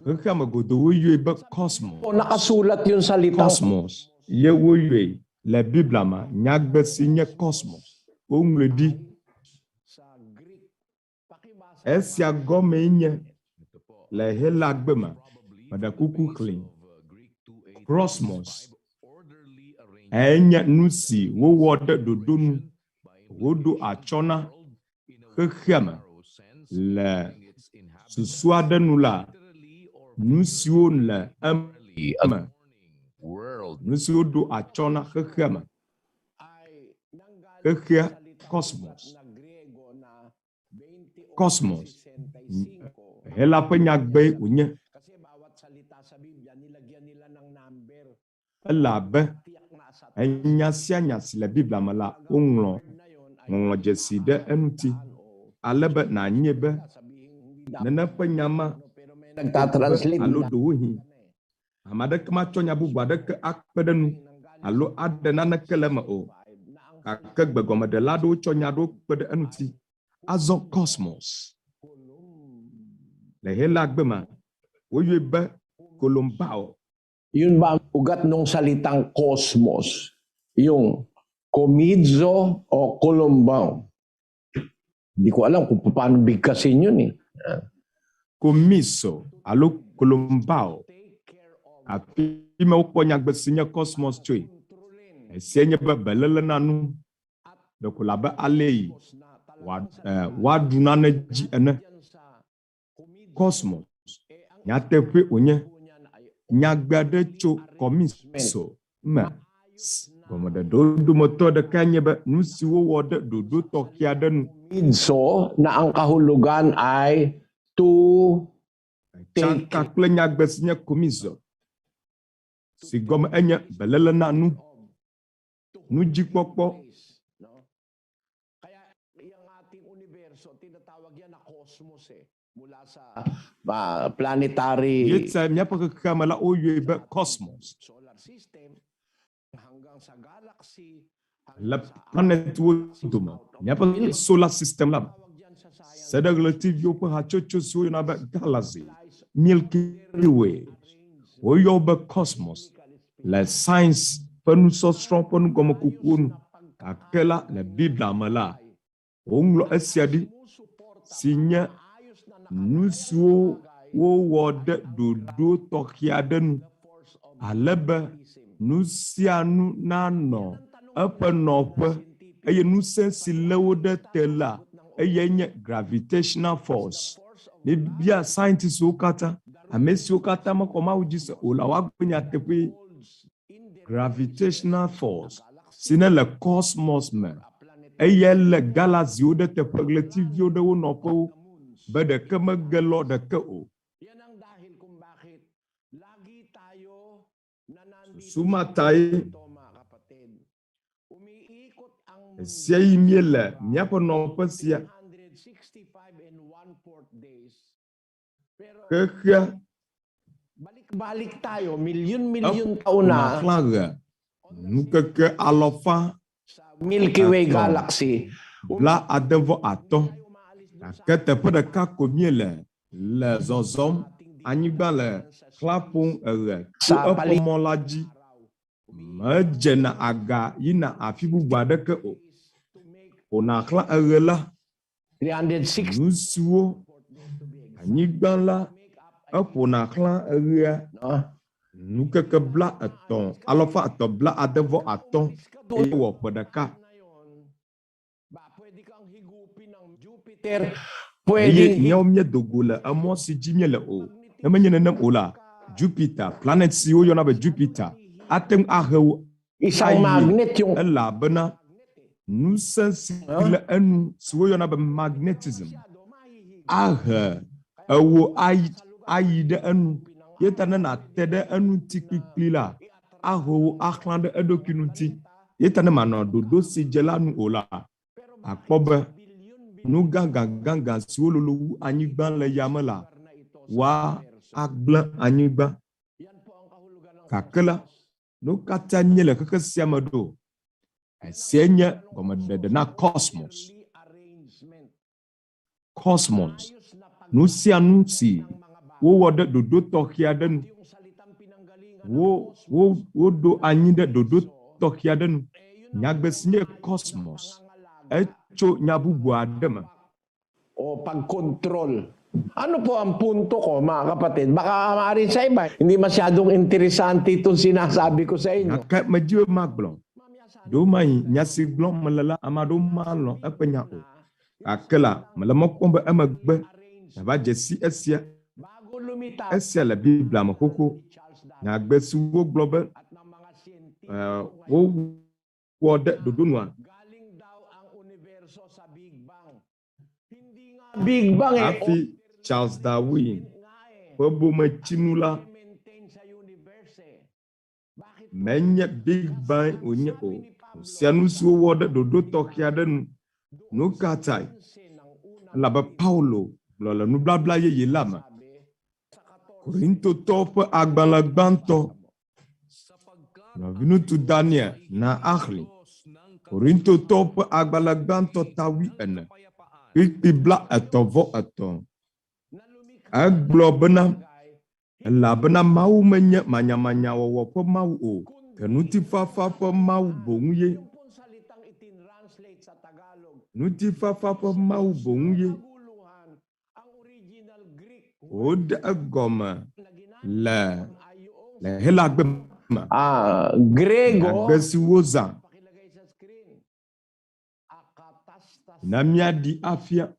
kaka magodo woywe ba cosmos o nakasulat yun sa litang cosmos ye woywe la bibla ma nyagbe sinye cosmos ongledi sa Greek. Pakibasa esia gome nye la hela gbema pada kuku clean Cosmos. Enya nusi wo wode dodonu wodo achona khema le suswade nula nusio le ama nusio do achona khema Cosmos. Cosmos. Hela penyagbe unye. Elabe enya si la Biblia mala ŋɔŋlɔ jesi de enuti alebe na nyebe nene penyama alo dohi amade kema tsonya bubu adeke akpedenu alo ade naneke le me o kake gbegɔmede la do tsonya do kpede enuti azɔ Cosmos le hela gbema woyue be kolombao. Yun ba ang ugat nung salitang cosmos? Yung komidzo o kolombao? Hindi ko alam kung paano bigkasin yun eh. Komiso alo kolombao. Api mauponya gbesinya Cosmos choy. Esienye be belele nanu. Dokulabe alei. Wadunane ji ene. Cosmos. Nyatepe onye. Nyagbade cho komiso. Ma. Komode dodo moto de kanyebe nusiwo wode dodo tokiade nu. Komidzo na ang kahulugan ay to take. Kakle nyagbesinya komiso. Si gome enye belele nanu. Nuji pokpo. Kaya yung ating universo, tinatawag yan na cosmos eh. Mula sa planetary Cosmos. solar system hanggang sa galaxy. La planète woduma. Nyapa solar system la. Seda relative yo pa chocho so na ba galaxy. Milky Way. Oyo ba Cosmos. La science panu so strong panu gomo kukunu. Akela la Biblia mala. Onglo esiadi sinya nusuo wo wode dodo tokiadenu alebe nusianu nano apenope eye nusensi lewode tela eye nye gravitational force ni bia scientists ukata amesi ukata makoma ujise ola wagbenya tepe gravitational force sine le cosmos me eye le galaxy ode tepe relative ode wo nopo bede keme gelo de ke o. Yan ang dahil kung bakit lagi tayo nanandito Sumatai mga kapatid. Umiikot ang siai miele miapo no pasia 165 and 1/4 days. Pero ke balik-balik tayo, milyon-milyon taon na klaga nuke ke alofa sa Milky Way galaxy. bla adevo ato kete pede ka komiele le zozom anyigba le klapon ere Sa apomolaji majena aga yina afibu badeke o ona kla ere la 360 nusuo anyigba la apona kla ere no? nukeke bla eton alofa ato bla adevo aton ewo pedeka Ba, pwede kang higupin ng Jupiter. eye Pwede nyomye dogole amo si jimiele o emenye nem ola Jupiter planet si o yona be Jupiter atem ahewo isang magnet yung ela bena nusensi le enu si o yona be magnetism ahe ewo ayi de enu yetane na tede enu tikpikpli la aho aklande edokinuti yetane mano dodo si jelanu ola akpobe nu ganga si olulu anyigba le yamela wa agble anyigba kakela nu kata nyele keke siamado esienye gomede na cosmos nu sianu si wo wode dodo tokiadenu wo do anyide dodo tokiadenu nyagbesinye cosmos echo nyabubu adema o pag-control Ano po ang punto ko, mga kapatid? Baka maaari sa iba, hindi masyadong interesante itong sinasabi ko sa inyo. Nakat majiwa maglong. Do mai nyasi glong melala amado malong apenya o. Akela melamok pombe amagbe. Naba jesi esia. Esia la Biblia makoko. Nyagbe suwo global. Wo wode dodunwa. Big Bang Afi Charles Darwin. Pebo machinula. Menye Big Bang onye o. Sianusu wode dodo tokia den no katai. Laba Paulo. Lola nu bla bla ye lama. Korinto tope agbala gbanto. Nɔviŋutsu Daniel na ahli. Korinto tope agbala gbanto tawi ene. Kpli bla etovo eto. Agblɔ bena elabena Mawu menye manyamanya wɔwɔ ƒe Mawu o, ke ŋutifafa ƒe Mawu boŋu ye. Ŋutifafa ƒe Mawu boŋu ye. Wode egɔme le Hela gbe me. Grego. Agbe si wozã. Na míaɖi afia.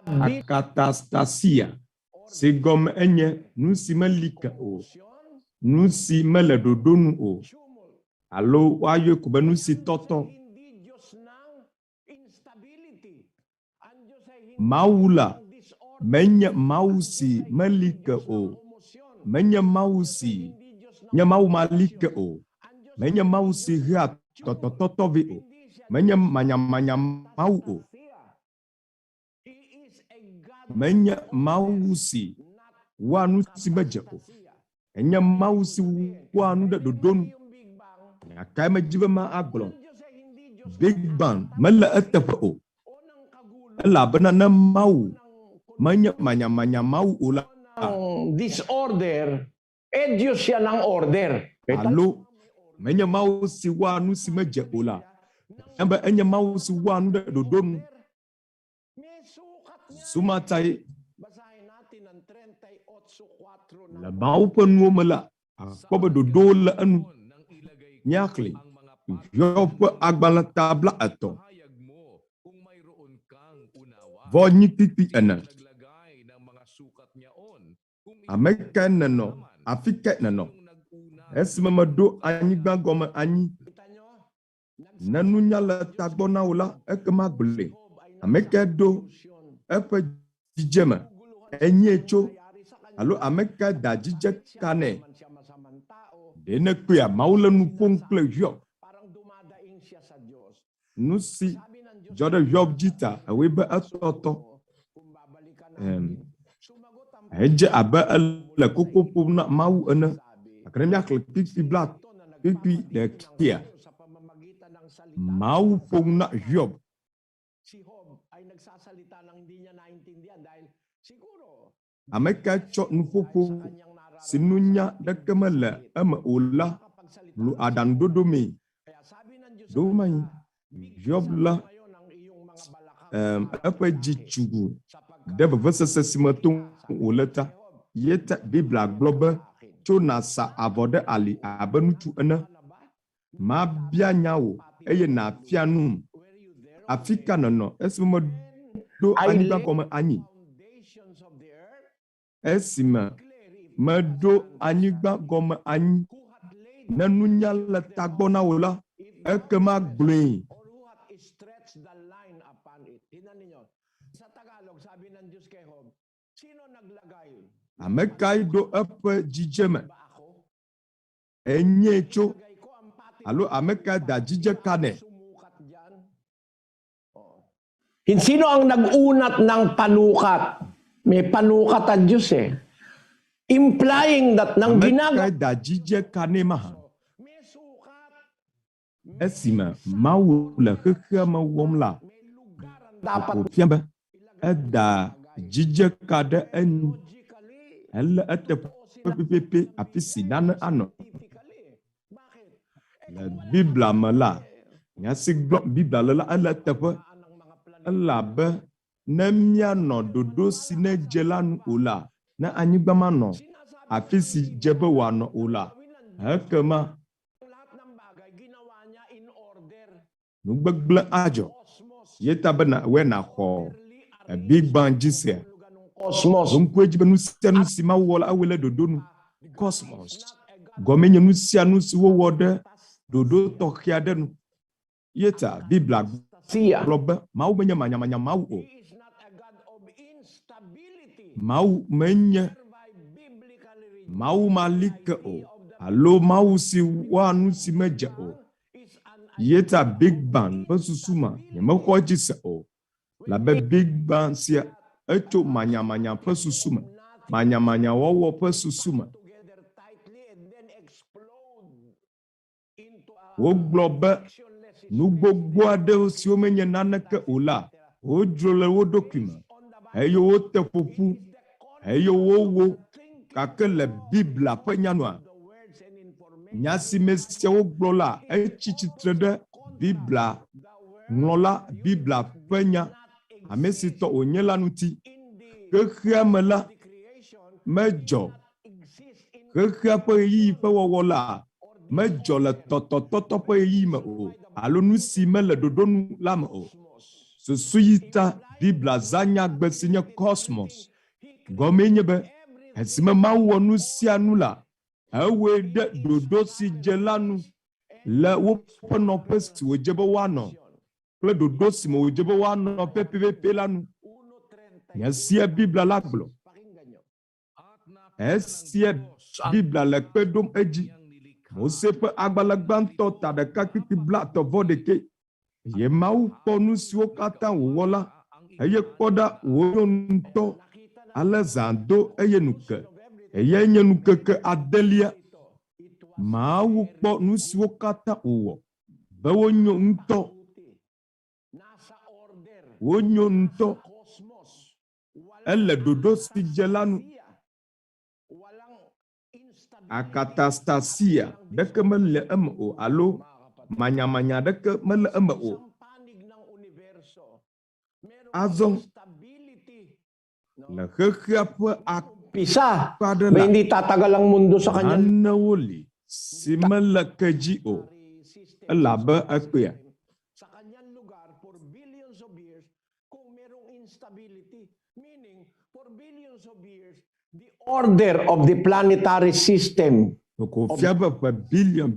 Akatastasia. Si gɔme enye nu si meli ke o. Nu si mele ɖoɖonu o. Alo woayɔe ko be nu si tɔtɔ. Mawu la menye Mawu si meli ke o. Menye Mawu si nye Mawu mali ke o. Menye Mawu si hea tɔtɔtɔtɔvi o. Menye manyamanya Mawu o. Menye Mawu si wa nu si medze o. Enye Mawu si wa nu ɖe ɖoɖonu. Nyakae medzi be ma agblɔ. Big Bang mele eteƒe o. Elabena ne Mawu menye manyamanya Mawu o la. Disorder. Diyos siya ng order. Alo menye Mawu si wa nu si medze o la. Embe enye Mawu si wa nu ɖe ɖoɖonu. Sumatai le Mawu ƒe nuwo me la, akpɔ be ɖoɖowo le enu. Nyakli Hiob ƒe agbalẽ tabla 3. Vɔ nyi kpikpi 4. Ame kae nenɔ, afi kae nenɔ. Esime meɖo anyigba gɔme anyi. Ne nunya le tagbɔ na wò la, ekema gblɔe. Ame kae ɖo eƒe dzidzeme enye tso alo ame kae da dzidze ka nɛ. Ɖe ne kpea Mawu le nu ƒom kple Hiob. Nu si dzɔ ɖe Hiob dzi ta ewoe be etɔtɔ. Edze abe ele koko ƒom na Mawu ene. Akre míaxlẽ kpikpi bla kpikpi ɖekia. Mawu ƒom na Hiob. Ame kae tsɔ nuƒoƒo si nunya ɖeke mele eme o la lu aɖaŋuɖoɖo mee. Ɖo manyi Hiob la eƒe dzi tsugu ɖe vevesese si me tom wòle ta. Ye ta Biblia gblɔ be tso nàsa avɔ ɖe ali abe ŋutsu ene. Mabia nya wò eye nàfia num. Afi ka nènɔ esime meɖo anyigba gɔme anyi. Esime meɖo anyigba gɔme anyi. Ne nunya le tagbɔ na wò la, ekema gblɔe. Ame kae ɖo eƒe dzidzeme enye tso alo ame kae da dzidze ka nɛ. Sino ang nag-unat ng panukat? May panukat ang Diyos eh. Implying that nang ginagawa. Da dzidze ka nɛ maha. Esime Mawu le xexea me wɔm la, wòfia be eda dzidze ka ɖe enu. Ele eteƒe pepepe afi si nane anɔ. Le Biblia me la, Nyasi gblɔ Biblia le la ele teƒe elabe ne mianɔ ɖoɖo si ne dze la nu o la, ne anyigba manɔ afi si dze be wòanɔ o la, ekema nugbegblẽ adzɔ. Yeta be naxɔ Big Bang dzi sia. Cosmos. Ŋkue dzi be nu sia nu si Mawu wɔ la awɔe le ɖoɖo nu. Cosmos. Gɔme nye nu sia nu si wowɔ ɖe ɖoɖo tɔxɛ aɖe nu. Yeta Biblia gblɔ be Mawu menye manyamanya Mawu o. Mawu menye Mawu malike o. Alo Mawu si wɔa nu si medze o. Yeta Big Bang ƒe susuma nyemexɔ dzi se o. Labe Big Bang sia etso manyamanya ƒe susume. Manyamanya wɔwɔ ƒe susume. Wogblɔ be nu gbogbo aɖewo siwo menye naneke o la, wodzro le wo ɖokui me, eye wote ƒoƒu, eye wowo, gake le Biblia ƒe nyanua, nya si mesia wogblɔ la etsi tsitre ɖe Biblia ŋlɔla Biblia ƒe nya ame si tɔ wònye la ŋuti. Xexea me la medzɔ. Xexea ƒe ɣeyiɣi ƒe wɔwɔ la medzɔ le tɔtɔtɔtɔ ƒe ɣeyiɣi me o, alo nu si mele ɖoɖo nu la me o. Susu yi ta Biblia zã nyagbe si nye cosmos. Gɔmee nye be esime Mawu wɔ nu sia nu la, ewɔe ɖe ɖoɖo si dze la nu le woƒe nɔƒe si wòdze be woanɔ kple ɖoɖo si me wòdze be woanɔ pɛpɛpɛ la nu. Nyasia Biblia la gblɔ. Esia Biblia le kpe ɖom edzi. Mose ƒe agbalẽ gbãtɔ ta 1:31. Ye Mawu kpɔ nu siwo katã wòwɔ la, eye kpɔ ɖa wòyɔ ŋutɔ ale zã do eye nu ke. Eye nye nukeke 8. Mawu kpɔ nu siwo katã wòwɔ be wonyo ŋutɔ. Wonyo ŋutɔ. Ele ɖoɖo si dze la nu. Akatastasia ɖeke mele eme o, alo manyamanya ɖeke mele eme o. Azɔ le xexea ƒe Bisa ba hindi tatagalang mundo sa kanya. Anewo li si mele ke dzi o. Elabe ekpea. Sa kanyang lugar for billions of years kung merong instability, meaning for billions of years the order of the planetary system. Ko fiabe ƒe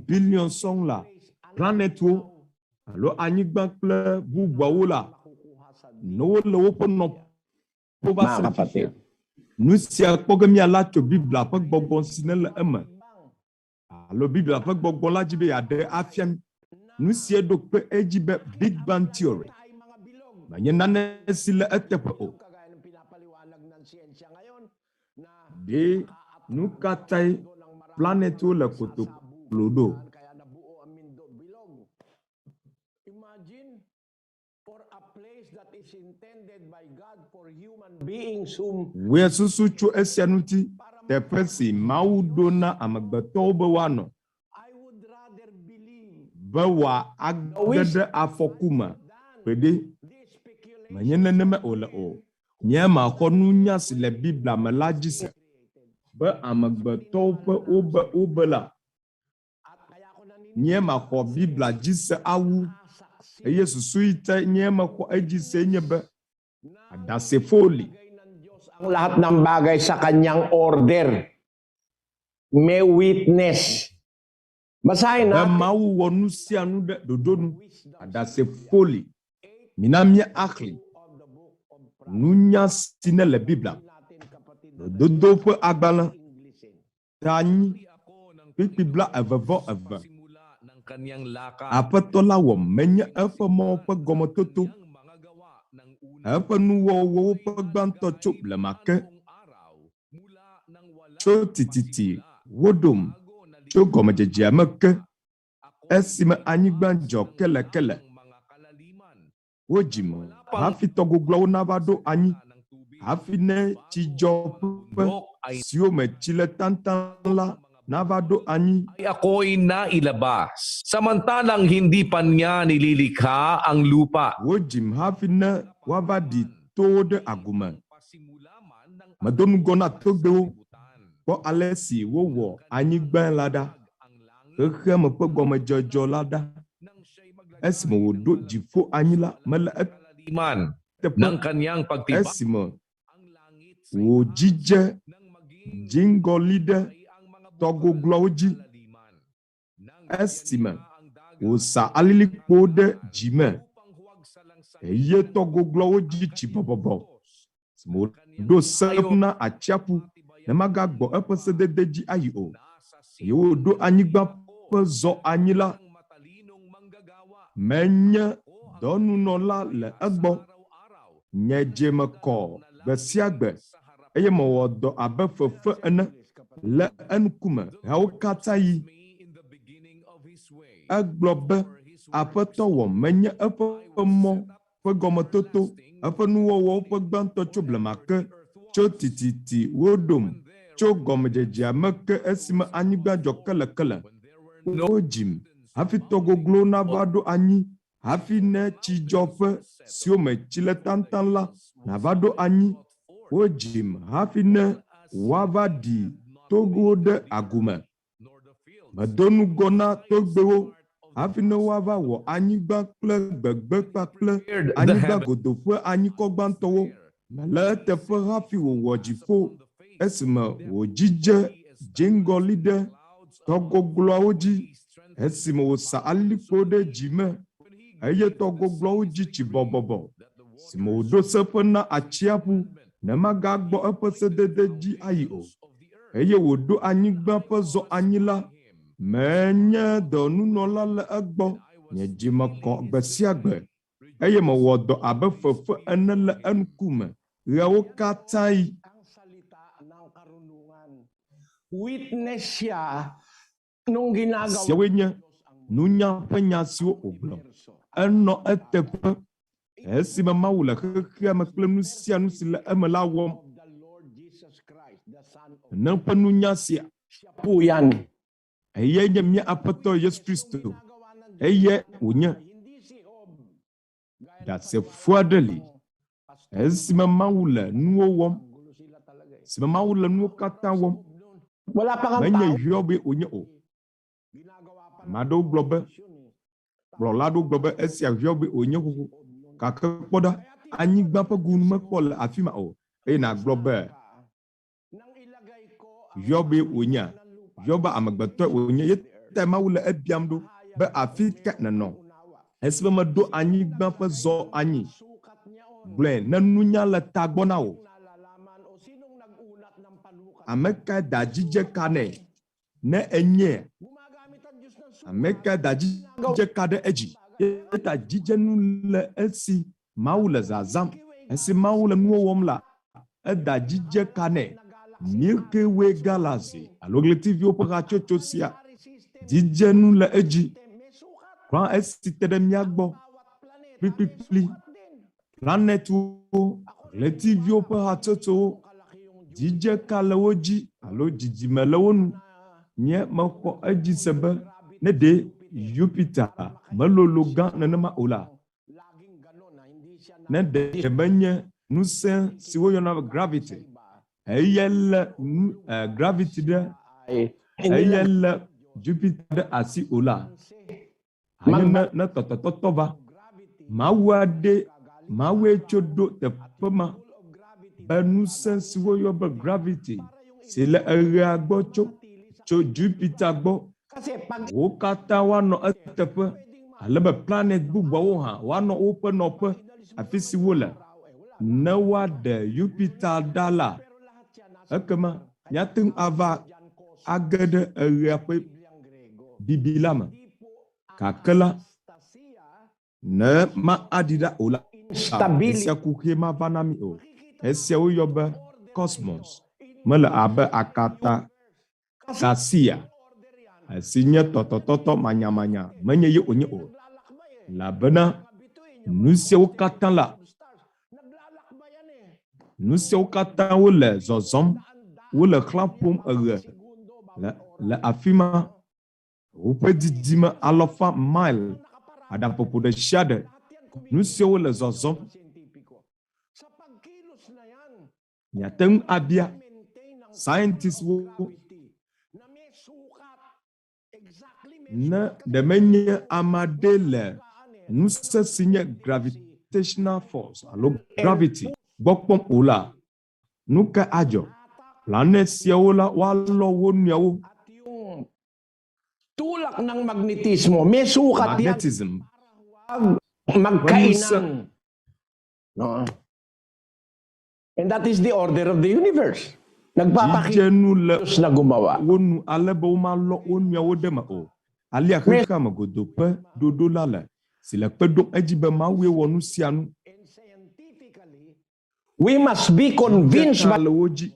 billion sɔŋ la, planetwo alo anyigba kple bubuawo la, ne wole woƒe nɔƒe va se fifia. Nu sia kpɔ ge míala tso Biblia ƒe gbɔgbɔ si ne le eme. Alo Biblia ƒe gbɔgbɔ la dzi be yeaɖe afia mi. Nu sia ɖo kpe edzi be Big Bang Theory. Menye nane si le eteƒe o. Ɖe nu katãe planetwo le kotoklo ɖo. Wòe susu tso esia ŋuti teƒe si Mawu ɖo na amegbetɔwo be woanɔ. Be wòage ɖe afɔku me. Ƒeɖe menye nenema o le o. Nye maxɔ nunya si le Biblia me la dzi se. Be amegbetɔwo ƒe wobe la. Nye maxɔ Biblia dzi se awu. Eye susu yi te nye mexɔ edzi se nye be adasefo li. Ang lahat ng bagay sa kanyang order. May witness. Basahin natin. Mawu wɔ nu sia nu ɖe ɖoɖo nu. Adasefo li. Mina mía axli. Nunya si ne le Biblia. Ɖoɖo ƒe agbalẽ. Tanyi. Kpikpi 22. Aƒetɔ la wɔ menye eƒe mɔ ƒe gɔmetoto. Eƒe nuwɔwɔwo ƒe gbãtɔ tso blema ke. Tso tititi wodom. Tso gɔmedzedzea me ke. Esime anyigba dzɔ kelekele. Wodzime. Hafi tɔgogblɔwo nava ɖo anyi. Hafi ne tsidzɔƒe siwo me tsi le tantan la na va do anyi. Ako'y nailabas. Samantalang hindi pa niya nililikha ang lupa. Wojim hafi na wava di tode aguma. Madonu gona togbewo. Ko alesi wo anyigba lada. Keke me pe gome jojo lada. Esimo wo do jifo anyila mele Iman ng kanyang pagtibak. Esimo wo jije jingolide togo gloji. Esimo wo sa alilikpo de jime. Eye togo gloji chibobobo. Smo do sefna achiapu. Nemaga gbo epese dedeji ayi o. Yo do anyigba pe zo anyila. Menye donu nola le egbo. Nye jeme ko besiagbe. Eye mo wodo abe fefe ene. Le enkume. Hao kata yi. Eglobe apeto wo menye epe mo. Fe gometoto. Efe nuwowo fe gbanto cho blemake. Cho tititi wodom. Cho gomejeja meke esime anyigba jo kele. Ojim. Hafi togo glo na vado anyi. Hafi ne chijofe. Sio me chile tantan la. Na vado anyi. Ojim. Hafi ne wavadi. Togo de agume. Madonu gona togbewo. Hafi ne wava wo anyigba kple gbegbe kple. Anyigba godofe anyiko gbantowo. Mele tefe hafi wo wojifo. Esime wo jije jingolide togo gloji. Esime wo sa aliko de jime. Eye togo gloji chibobobo. Sime wo do sefe na achiapu. Nemaga gbo epese dedeji ayi o. Eye wo do anyigba pe zo anyila. Menye donu nola le egbo. Nye jime ko besiagbe. Eye me wodo abe fefe ene le enkume. Rewo katai. Witness siya nung ginagawa. Siawe nye nunya penya siwo oblo. Eno etepe. Esi mama wula keke me kple nusia nusile emela wom. Nempe nunya siya. Puyan. Eye nye mia apeto Yesu Kristo. Eye unye. Da se fuadeli. Esi mama wula nuwo wom. Si mama wula nuwo kata wom. Wala pa kang Menye tao. hiobe onye o. Mado globe. Brolado globe esi hiobe onye kuku. Kake poda. Anyigba pe gunu me kpole afima o. Na globe. Hiobe onye. Hiobe amegbeto onye. Yete mawule ebiamdo. Be afika neno. Esi me do anyigba pe zo anyi. Blen. Nenunya le tagbona o. Ameka dajije kane. Ne enye. Ameka dajije kade eji. Eta jije nule esi. Maule zazam. Esi maule nuo womla. Eda jije kane. Milke we galazi. Alogletivi opera chochosia. Jije nule eji. Kwan esi tede miagbo. Pli. Planet wo. Letivi opera chocho. Jije kalewoji. Alo jiji melewonu. Nye mako eji sebe. Ne de Jupiter. Melolo gan nenema ola. Ne de benye nusen siwo yona gravity. Eyele gravity de. Eyele Jupiter de asi ola. Hanye na tototoba. Mawe chodo te pema. Benusen siwo yoba gravity. Sile ere agbo cho Jupiter agbo. Wokata wano etepe. Alebe planet bugwa ha. Wano open ope. Afisi wola. Newa de Jupiter dala. Ekema. Nyatung ava. Agede ere ape. Bibilama. Kakela. Ne ma adida ola. Esia kukhema vanami o. Esia uyobe cosmos. Mele abe akata. Kasia. Asinya toto manya. Menye ye onye o. La bena. Nusia ukatan la. Nusia ukatan wole zozom. Wole klampum ere. le afi ma woƒe didime alɔfa mile aɖaƒoƒo ɖe sia ɖe nu siwo le zɔzɔm miate ŋu abia scientists wo ne ɖe menye ame aɖe le ŋusẽ si nye gravitational force alo gravity gbɔ kpɔm o la, nu ka adzɔ? Planet siawo la woalɔ wo nɔewo. Tulak ng magnetismo, may sukat yan. Magnetism. Magkainan. No. And that is the order of the universe. Nagpapakita na gumawa. Wonu alebe womalɔ wo nɔewo ɖe me o. Alia xexea me godoƒe ɖoɖo la le si le kpe ɖom edzi be Mawu wɔ nu sia nu. We must be convinced by everything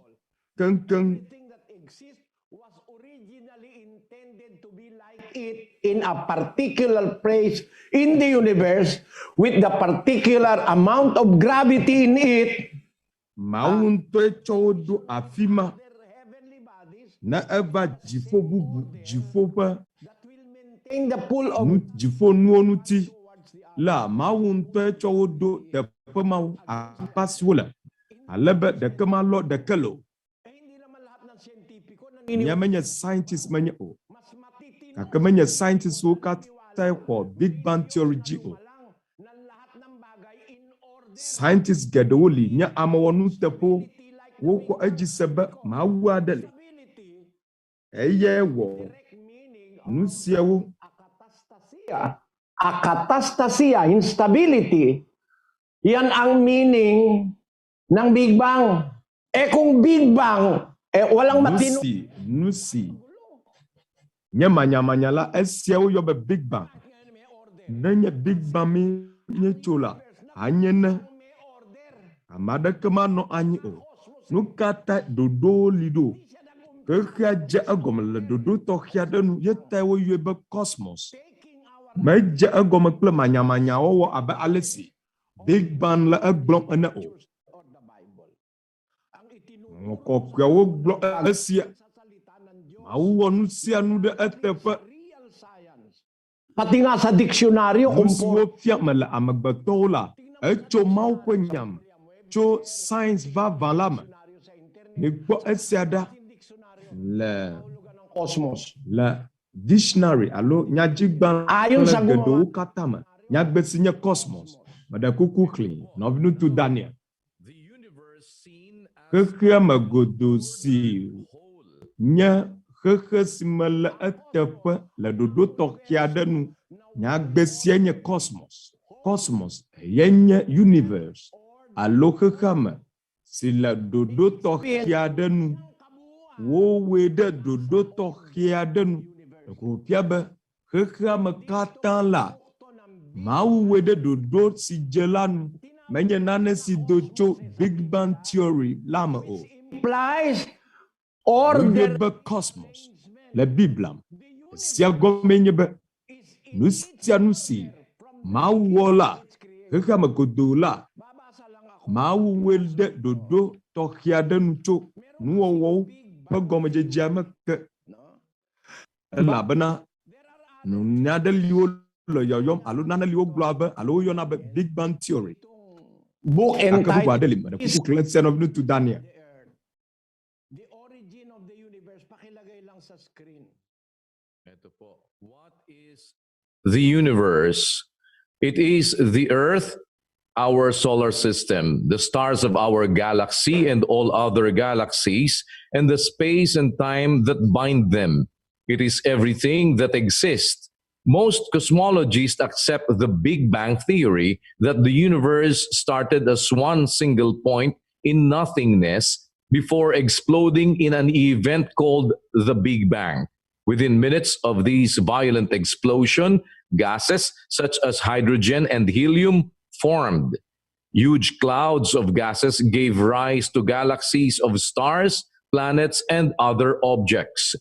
that exists was originally intended to be like it in a particular place in the universe with the particular amount of gravity in it. Mawu ŋutɔ etsɔ wo ɖo afi ma ne eva dziƒo bubu dziƒo ƒe dziƒo nuwo ŋuti la Mawu ŋutɔ etsɔ wo ɖo teƒe mawo akpa siwo le ale be ɖeke malɔ ɖeke lo. Menye scientist menye o gake menye scientist wo katã xɔ Big Bang Theory dzi o. Scientist geɖewo li nye amewɔnu teƒewo wokɔ edzi se be Mawu aɖe le eye wɔ nu siawo. Akatastasia, instability. Yan ang meaning ng Big Bang. Kung Big Bang, walang matino. Nusi. Nye manya-manya la esiawo yɔ be Big Bang. Nenye Big Bang mi nye tso la, anye ne. Ame aɖeke manɔ anyi o. Nu katã ɖoɖo li ɖo. Xexea dze egɔme le ɖoɖo tɔxɛ aɖe nu, ye ta woyɔe be cosmos. Medze egɔme kple manya-manya wɔwɔ abe ale si Big Bang le egblɔm ene o. Ŋɔkɔkɔeawo gblɔ esia. Mawu wɔ nu sia nu ɖe eteƒe. Pati nga sa diksionario nu siwo fia me le amegbetɔwo la, etso Mawu ƒe nyame, tso science vavã la me. Mikpɔ esia ɖa le cosmos. Le dictionary alo nyadzigbalẽ geɖewo katã me. Nyagbe si nye cosmos. Meɖe kuku xlẽ Nɔviŋutsu Daniel. Xexea me godo si nye xexe si me le eteƒe le ɖoɖo tɔxɛ aɖe nu. Nyagbe sia nye cosmos. Cosmos ye nye universe alo xexea me si le ɖoɖo tɔxɛ aɖe nu. Wowoe ɖe ɖoɖo tɔxɛ aɖe nu. Fia be xexea me katã la Mawu woe ɖe ɖoɖo si dze la nu. Menye nane si do tso Big Bang Theory la me o. Implies order be cosmos le Biblia. Sia gɔme nye be nu sia nu si Mawu wɔ la, xexea me godo la, Mawu woe ɖe ɖoɖo tɔxɛ aɖe nu tso nuwɔwɔwo ƒe gɔmedzedzea me ke. Elabena nunya aɖe liwo le yɔyɔm alo nane liwo gblɔ be alo woyɔna be Big Bang Theory. book entitled Nɔviŋutsu Daniel. The origin of the universe. Pakilagay lang sa screen. What is the universe? It is the Earth, our solar system, the stars of our galaxy and all other galaxies, and the space and time that bind them. It is everything that exists. Most cosmologists accept the Big Bang theory that the universe started as one single point in nothingness before exploding in an event called the Big Bang. Within minutes of this violent explosion, gases such as hydrogen and helium formed. Huge clouds of gases gave rise to galaxies of stars, planets, and other objects.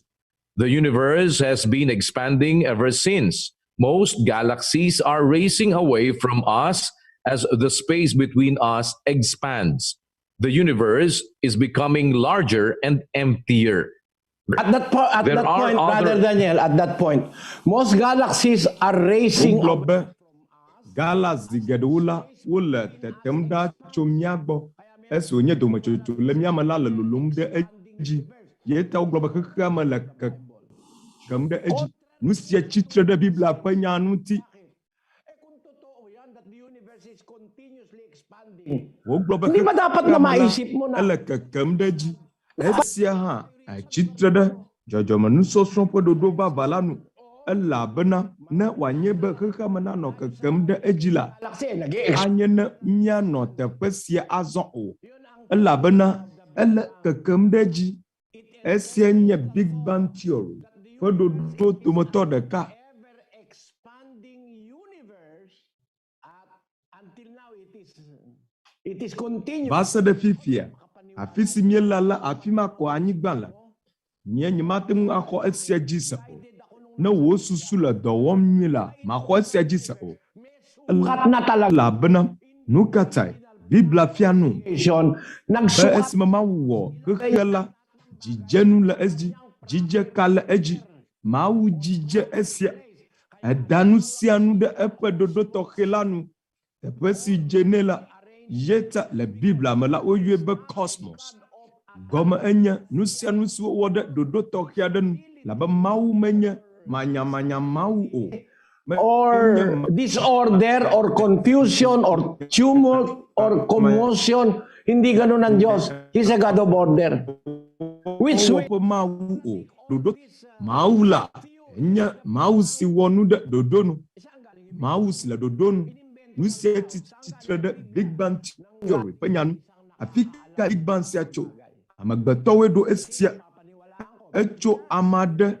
The universe has been expanding ever since. Most galaxies are racing away from us as the space between us expands. The universe is becoming larger and emptier. At that point, Brother Daniel, at that point, most galaxies are racing. Galaxy gedula wala tetemda chomnyagbo esonye domachocho le miamala le lulumde eji yeta ogloba kama la kamde eji nusia chitre de Biblia panya nuti Hindi ba dapat na maisip mo na ala kamde eji esia ha chitre de jojo manuso sompo do ba balanu ala bena na wanye be kama na no kamde eji la anye na mia no te pesia azon o ala bena ala kamde eji esia nye Big Bang Theory fodo do tomoto ɖeka it is continuous. Basa de fifia afisi miela la afima ko anyigba la nye nyimate mu akọ esia jisa o na wo susu la dowom nyila ma ko esia jisa o la bena nukatai Biblia fianu nagso esmama wo kekela jijenu la esji jije kala eji ma wu jije esia edanu sianu de epe dodo tokelanu epe si jenela yeta la Biblia mala oyebe cosmos goma enya nusianu si wo de dodo tokiaden la ba mawu menya manya mawu o or disorder or confusion or tumult or commotion, hindi ganun ang Diyos. He's a God of order. Which way? Mawu o dodo mawu la enya mawu si wonu de dodo no mawu si la dodo no nusia titre de Big Bang Theory penyan afika Big Bang si acho amagbeto we do esia echo amade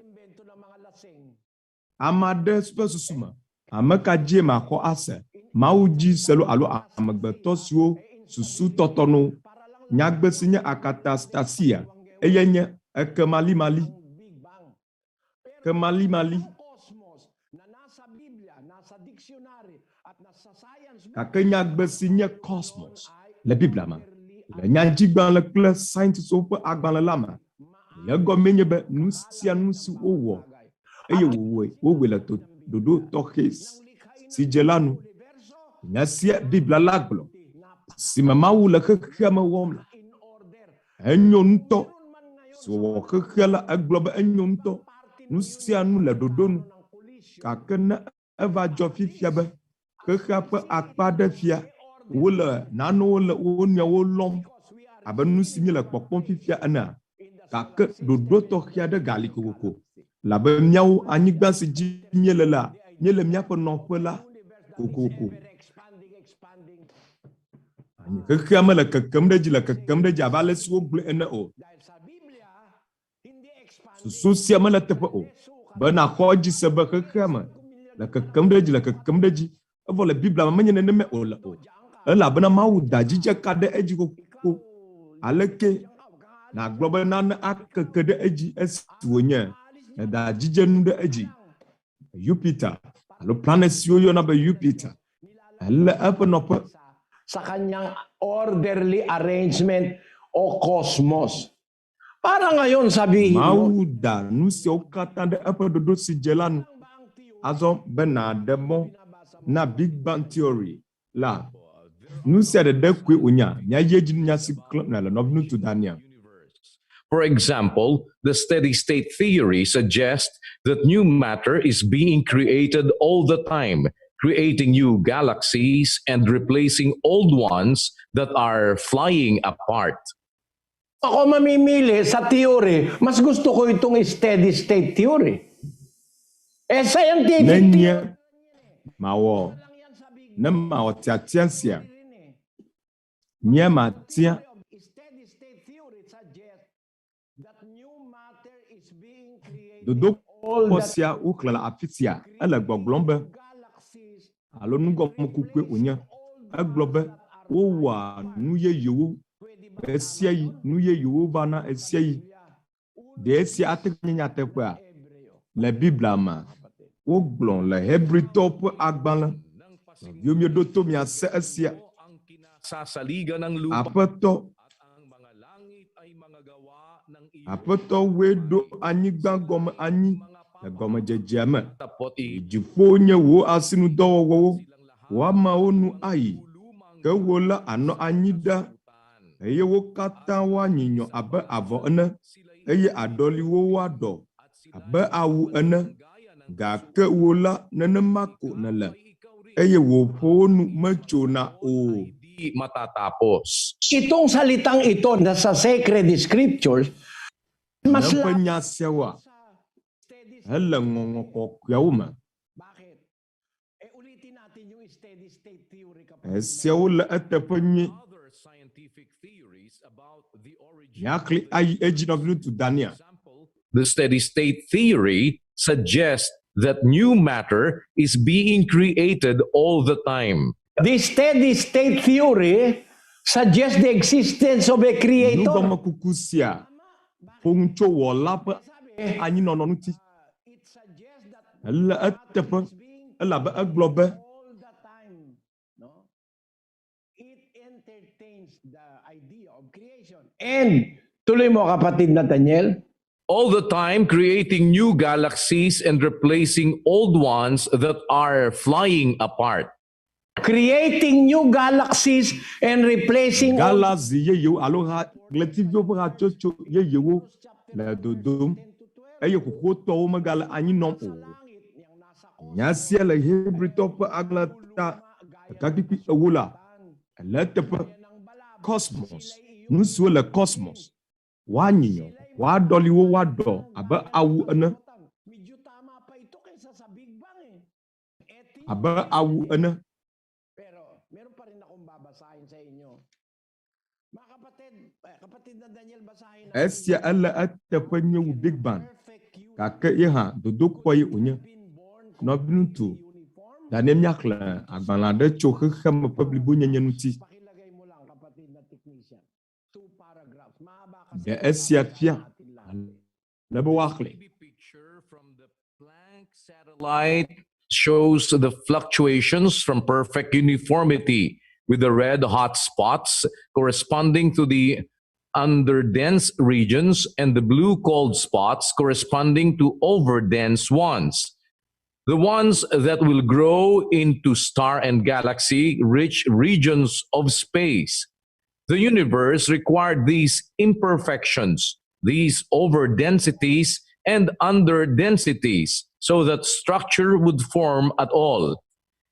supersusuma amaka je mako ase mauji selo alo amagbeto siwo susu totono nyagbesinya akatastasia eyenye ekemali kakenya gbesinya cosmos le Biblia ma le nyajigban le kple scientists ope agban le lama le gomenye be nusia nusi owo eye wowe le to dodo tokes si jelanu nyasia Biblia laglo si mama wu le kekema wom la enyo nto so kekela agloba enyo nto nusia nu le dodo nu kakena eva jofifia be kekapa akpa fia wole nano wole wonya wolom abenu sinye le popon fifia ana kake dodo tokia de galikoko la be miawo anyigba si ji nyele la nyele miaƒe nɔƒe la kokoko kekeme le kekem ɖe dzi ava le si wogblẽ ene o susu sia mele teƒe o bena xɔ dzi se be kekeme le kekem ɖe dzi evɔ le Biblia me menye neneme o le o elabena Mawu da dzidze ka ɖe edzi kokoko aleke na gblɔ be nane akeke ɖe edzi esi wonye da dzidze nu ɖe edzi Jupiter alo planet siwo yɔna be Jupiter ele eƒe nɔƒe sakanyang orderly arrangement o cosmos. Parang ngayon sabihin Mawu da nu siawo katã ɖe eƒe dodo si dze la nu azɔ bena ɖe mɔ na Big Bang Theory la nu sia ɖeɖe koe wonya miaye dzi nya si klɔna le Nɔviŋutsu Daniel. For example, the steady state theory suggests that new matter is being created all the time, creating new galaxies and replacing old ones that are flying apart. Ako mamimili sa theory, mas gusto ko itong steady state theory. Scientific theory. Mawo ne mawo tiatiansia nye matia dodo posia ukla afisia ele gbɔgblɔm be alo nugɔmekukue wonye egblɔ be wowa nu yeyewo esia yi nu yeyewo vana esia yi ɖe esia ate nye nyateƒea le Biblia ma wogblɔ le Hebritɔ ƒe agbalẽ yomie ɖo to miase esia Aƒetɔ Aƒetɔ woe ɖo anyigba gɔme anyi le gɔmedzedzea me. Dziƒo nye wò asinudɔwɔwɔwo, wò amewo nu ayi, ke wò la anɔ anyi ɖa, eye wo katã woanyinyɔ abe avɔ ene, eye aɖɔliwo woaɖɔ abe awu ene, gake wò la nenema ko nele, eye wò ƒowo nu metsona o. Itong salitang ito sa sacred scriptures, mas Nempe nya siawa hele ŋɔŋlɔ kɔkɔeawo me. Bakit? Ulitin natin yung steady state theory kapag Esiawo le eteƒe nyuie. Míakli ayi edzi Nɔviŋutsu Daniel. The steady state theory suggests that new matter is being created all the time. The steady state theory suggests the existence of a creator. Nugɔme kuku sia ƒo tso wɔla ƒe anyinɔnɔ ŋuti. It suggests that Ele eteƒe elabe egblɔ be all the time, no? It entertains the idea of creation. And tuloy mo kapatid na Daniel, All the time creating new galaxies and replacing old ones that are flying apart. creating new galaxies and replacing all galaxy yeyewo alo ɣletiviwo ƒe hatsotso yeyewo le dodom, eye kokotɔwo megale anyinɔm o. Nya sia le Hebritɔ ƒe agbleta ɖekakpikpi ewo la, ele teƒe cosmos, nu siwo le cosmos, woanyinyɔ, woaɖɔli wo woaɖɔ abe awu ene, medyo tama pa ito kaysa sa Big Bang eh. abe awu ene. Pero meron pa rin akong babasahin sa inyo. Mga kapatid na Daniel, basahin natin. Esia ele eteƒe nye wu Big Bang, gake ye hã dodokpɔ ye wònye. Nɔviŋutsu Daniel míaxlẽ agbalẽ aɖe tso xexeme ƒe blibonyenye ŋuti. Pakilagay mo lang, kapatid na technician. 2 paragraphs. Mahaba De esia fia le be woaxlẽ. Picture from the Planck satellite shows the fluctuations from perfect uniformity, with the red hot spots corresponding to the underdense regions and the blue cold spots corresponding to overdense ones. The ones that will grow into star and galaxy-rich regions of space. The universe required these imperfections, these overdensities and underdensities, so that structure would form at all.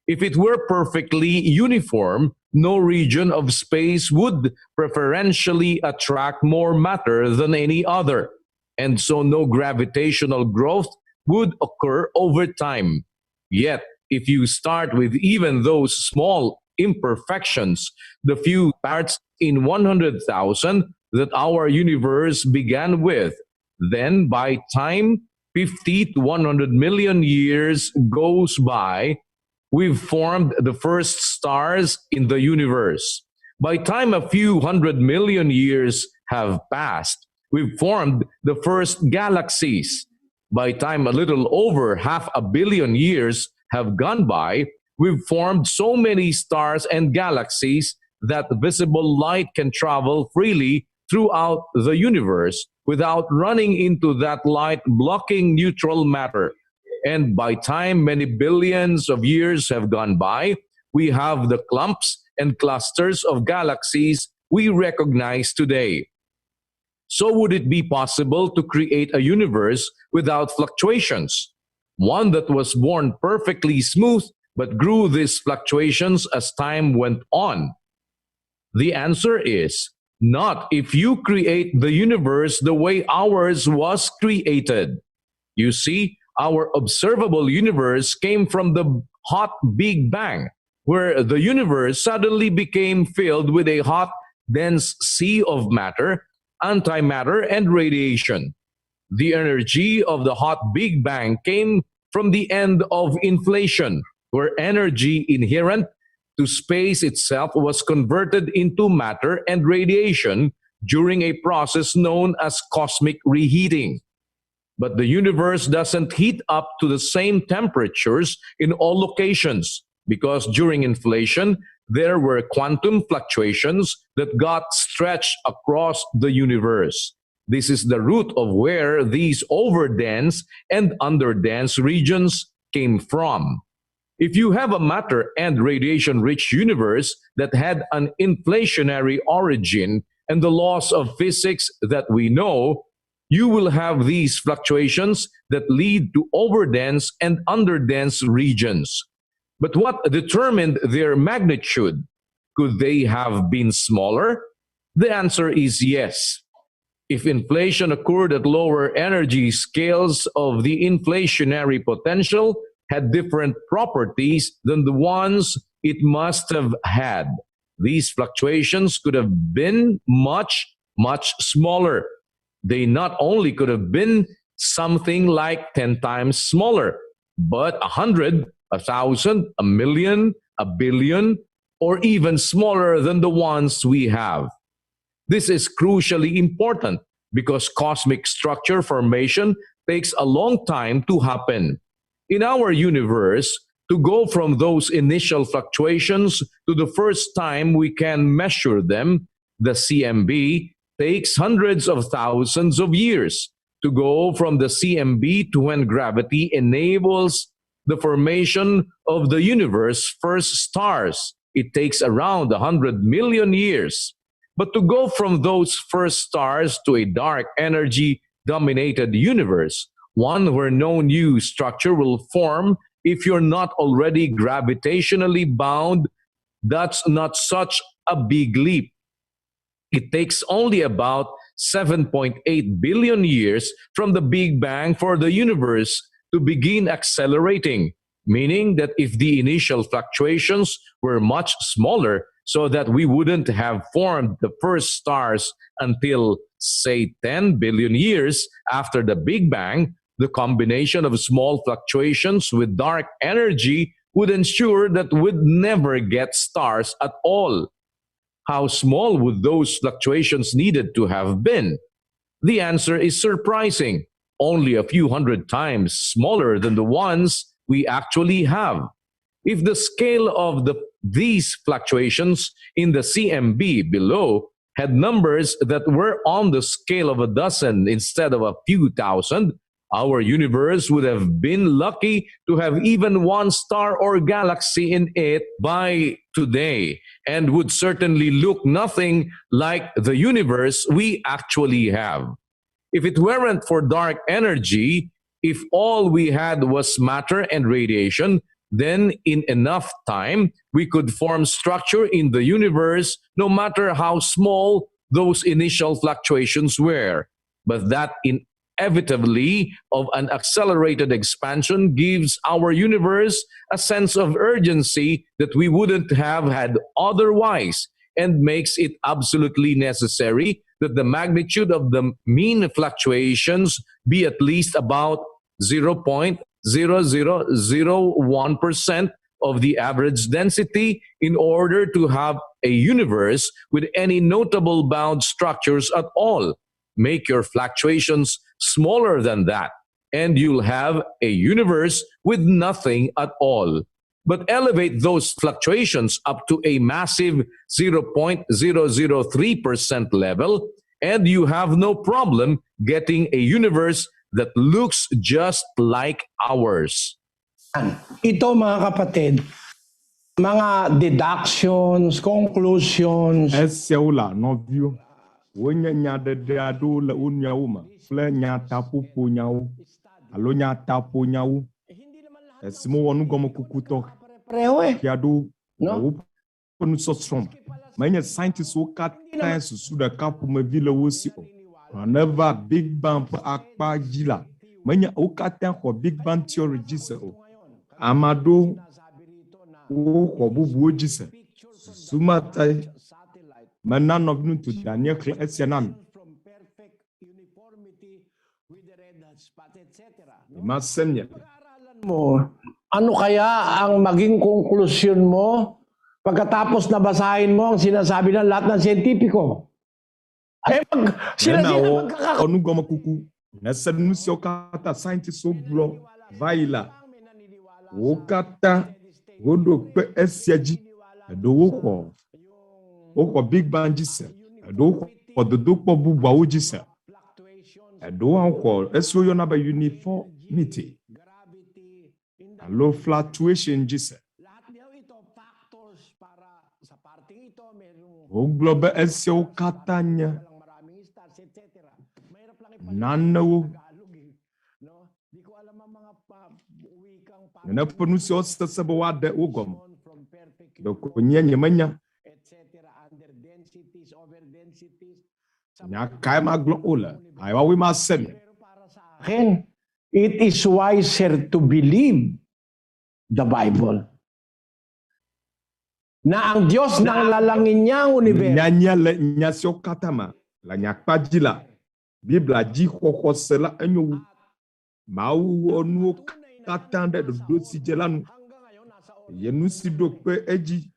If it were perfectly uniform, no region of space would preferentially attract more matter than any other, and so no gravitational growth would occur over time. Yet, if you start with even those small imperfections, the few parts in 100,000 that our universe began with, then by time 50 to 100 million years goes by, we've formed the first stars in the universe. By time a few 100 million years have passed, we've formed the first galaxies. By time a little over 500 million years have gone by, we've formed so many stars and galaxies that visible light can travel freely throughout the universe without running into that light blocking neutral matter. And by time many billions of years have gone by, we have the clumps and clusters of galaxies we recognize today. So would it be possible to create a universe without fluctuations? One that was born perfectly smooth but grew these fluctuations as time went on? The answer is not if you create the universe the way ours was created. You see, our observable universe came from the hot Big Bang, where the universe suddenly became filled with a hot, dense sea of matter, antimatter, and radiation. The energy of the hot Big Bang came from the end of inflation, where energy inherent to space itself was converted into matter and radiation during a process known as cosmic reheating. But the universe doesn't heat up to the same temperatures in all locations, because during inflation, there were quantum fluctuations that got stretched across the universe. This is the root of where these overdense and underdense regions came from. If you have a matter and radiation-rich universe that had an inflationary origin and the laws of physics that we know, you will have these fluctuations that lead to overdense and underdense regions. But what determined their magnitude? Could they have been smaller? The answer is yes. If inflation occurred at lower energy scales of the inflationary potential had different properties than the ones it must have had, these fluctuations could have been much, much smaller. They not only could have been something like 10 times smaller, but 100, 1,000, 1,000,000, 1,000,000,000, or even smaller than the ones we have. This is crucially important because cosmic structure formation takes a long time to happen. In our universe, to go from those initial fluctuations to the first time we can measure them, the CMB, takes hundreds of thousands of years. To go from the CMB to when gravity enables the formation of the universe's first stars, it takes around 100 million years. But to go from those first stars to a dark energy-dominated universe, one where no new structure will form if you're not already gravitationally bound, that's not such a big leap. It takes only about 7.8 billion years from the Big Bang for the universe to begin accelerating, meaning that if the initial fluctuations were much smaller, so that we wouldn't have formed the first stars until, say, 10 billion years after the Big Bang, the combination of small fluctuations with dark energy would ensure that we'd never get stars at all. How small would those fluctuations needed to have been? The answer is surprising, only a few hundred times smaller than the ones we actually have. If the scale of these fluctuations in the CMB below had numbers that were on the scale of a dozen instead of a few thousand, our universe would have been lucky to have even one star or galaxy in it by today, and would certainly look nothing like the universe we actually have. If it weren't for dark energy, if all we had was matter and radiation, then in enough time, we could form structure in the universe no matter how small those initial fluctuations were. But that inevitably of an accelerated expansion gives our universe a sense of urgency that we wouldn't have had otherwise, and makes it absolutely necessary that the magnitude of the mean fluctuations be at least about 0.0001% of the average density in order to have a universe with any notable bound structures at all. Make your fluctuations smaller than that, and you'll have a universe with nothing at all. But elevate those fluctuations up to a massive 0.003% level, and you have no problem getting a universe that looks just like ours. Ito mga kapatid, mga deductions, conclusions. Siawo la nɔviwo, wonye nyaɖeɖe aɖewo le wo nɔewo me kple nyataƒoƒo nyawo alo nyataƒo nyawo. Esi mewɔ nugɔmekuku tɔxɛ aɖewo le woƒe nusɔsrɔ̃ me. Menye scientistwo katã susu ɖeka ƒomevi le wo si o. Whenever Big Bang ƒe akpa dzi la, menye wo katã xɔ Big Bang theory dzi se o. Ame aɖewo woxɔ bubuwo dzi se. Sumatae mena Nɔviŋutsu Daniel xlẽ esia na mi. Masem ya. Ano kaya ang maging konklusyon mo pagkatapos na basahin mo ang sinasabi ng lahat ng siyentipiko? Ay, sila onugɔmekuku nese nu siwo katã scientistwo gblɔ va yi la, wo katã woɖo kpe esia dzi. Eɖewo woxɔ Big Bang dzi se, eɖewo xɔ dodokpɔ bubuawo dzi se. Edo anko eso yo na ba uniformity. Alo fluctuation jise. O globe esyo katanya. Nanawo. Nana penusyo sesebawade ugom. Doko nyenye menya. Nya kaima glo ola. Aywa we ma sem. It is wiser to believe the Bible. Na ang Diyos ng lalangin niyang universo. Nyanya le nyasyo katama. La nyakpajila. Bibla ji kokosela enyo. Mau onu katande do si jelanu. Yenu si dokpe eji.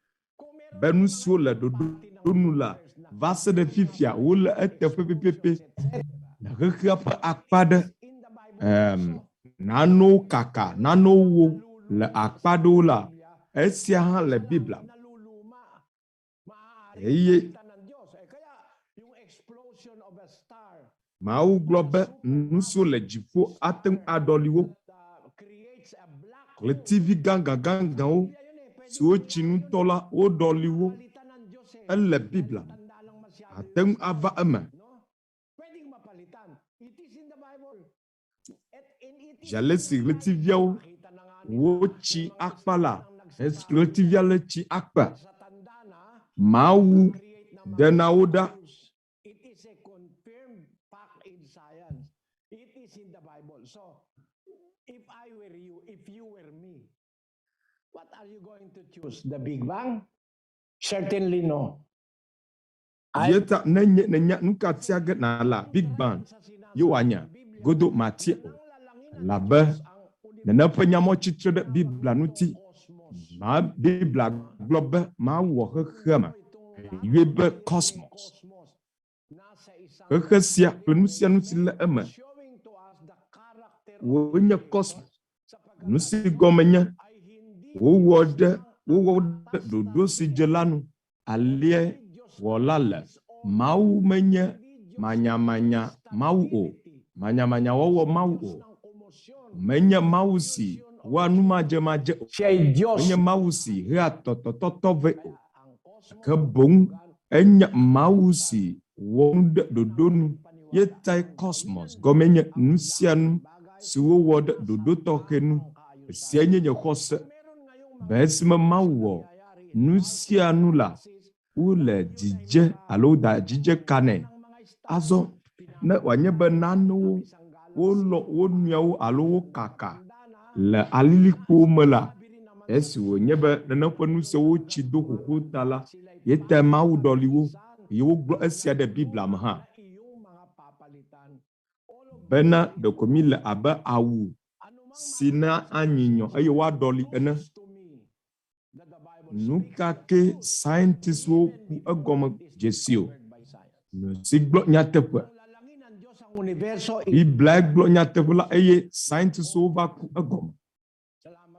Benu sola do nula. Vase de fifia wula ete pepepepe. Na rekapa akpada. Nano kaka, nano wo le akpado la. Esia han le Bibla. Eye. Mau globe nuso le jifo atem adoliwo. Le TV ganga o. So chinu tola o doliwo. Le Bibla. Atem ava ema. J'allais sur le TV wo chi akpala. Le TV le chi akpa. Mau denaoda. It is a confirmed fact in science. It is in the Bible. So, if I were you, if you were me, what are you going to choose? The Big Bang? Certainly no. Yeta nenya nuka tiaget na la Big Bang. Yoanya godo matie. Labe nana penyamo chitre de Bibla nuti. Ma Bibla globe ma wo khema. Yebe cosmos. Khesia penusia nuti le ema. Wonya cosmos. Nusi gomenya. Wo do si jelanu alie wolala. Mau menya manya mau o. Manya wo mau o. Menya mausi wanuma jemaje. Menya mausi rea tototove. Kebong enya mausi wonde dodonu yetai cosmos gomenya nusianu siwo wode dodo tokenu sienye nyekose besme mawo nusianu la ule jije alo da jije kane azo na wanyebe nanu wo nuyawo alo kaka le alilikpo mela esi wo nyebe nana fonu se wo chido kokotala yete mawu doliwo yo glo esia de Bibla ma bena de komile aba awu sina anyinyo ayo wa doli ene nukake scientist wo ku agom jesio no siglo nyatepe Bibla glo nyatepe la eye scientist wo ba ku agom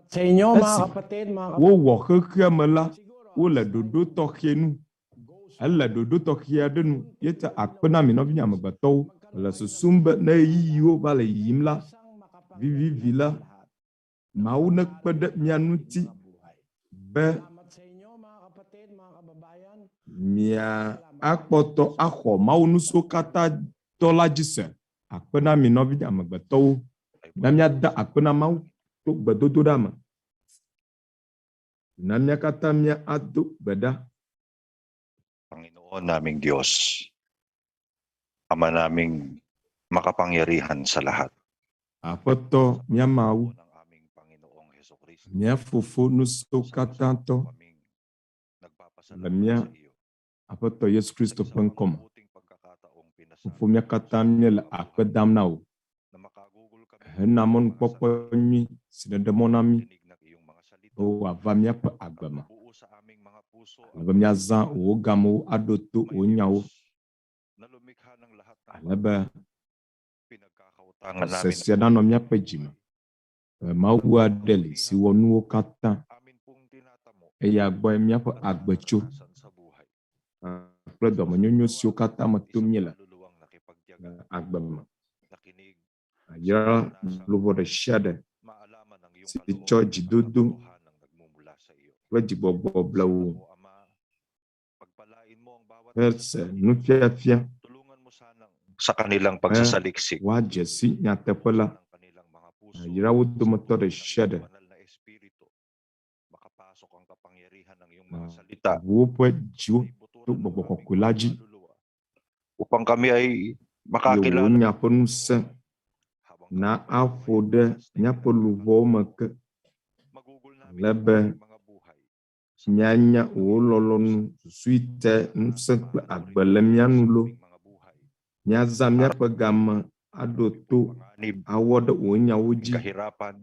sa inyo mga kapatid, wo wo khemela wo le dodo tokhenu alla dodo tokhia denu yeta akpena mi no binya magbato la susumba na yiwo bale yimla vivila mau na kpede mianuti be mia akpoto akho mau nuso kata dola jise akpena mi no binya magbato na mia da akpena mau to gbedodo dama na mia kata mia adu beda. Panginoon naming Diyos, Ama naming makapangyarihan sa lahat. Apoto mia mau Ng aming Panginoong Hesukristo. mia fufu nuso katanto Kaming la nagpapasalamat mia sa iyo. apoto Yesu Kristo pangkom Mabuting pagkakataong pinasa fufu mia katamnya la akpedam nau na makagugol kami Hena mon poponyi sinedemonami dinig ng iyong mga salita. o avamia pa agbama Buo sa aming mga puso avamia zan o gamu adoto o nyawo na lumikha ng lahat ng alaba pinagkakautangan namin. sesia no mia pejima mau adeli si wonu kata Amin pong tinatamo eya gboy mia pa agbecho sa buhay. predo manyonyo si kata matumnya la Luluwang nakipagtiyaga agbama ya lubo de shade maalaman ang iyong si kalooban cho at jidudu katotohanang nagmumula sa iyo. wa jibobo blawu O Ama, pagpalain mo ang bawat verse nufia tulungan mo sanang sa kanilang pagsasaliksik wa jesi nyatepela ng kanilang mga puso ya wudu moto de ng shade iyong banal na espiritu makapasok ang kapangyarihan ng iyong mga salita wupo jiwo ibuturan tu ng bobo aming kokulaji mga kaluluwa, upang kami ay makakilala yonya ponuse habang na kami ay afode nyapoluvo mak magugol namin lebe ang aming mga buhay sa nyanya wololonu suite nsekle agbelemianulo aming mga buhay. nyaza miapegama adoto Panganib, awode wonya woji kahirapan,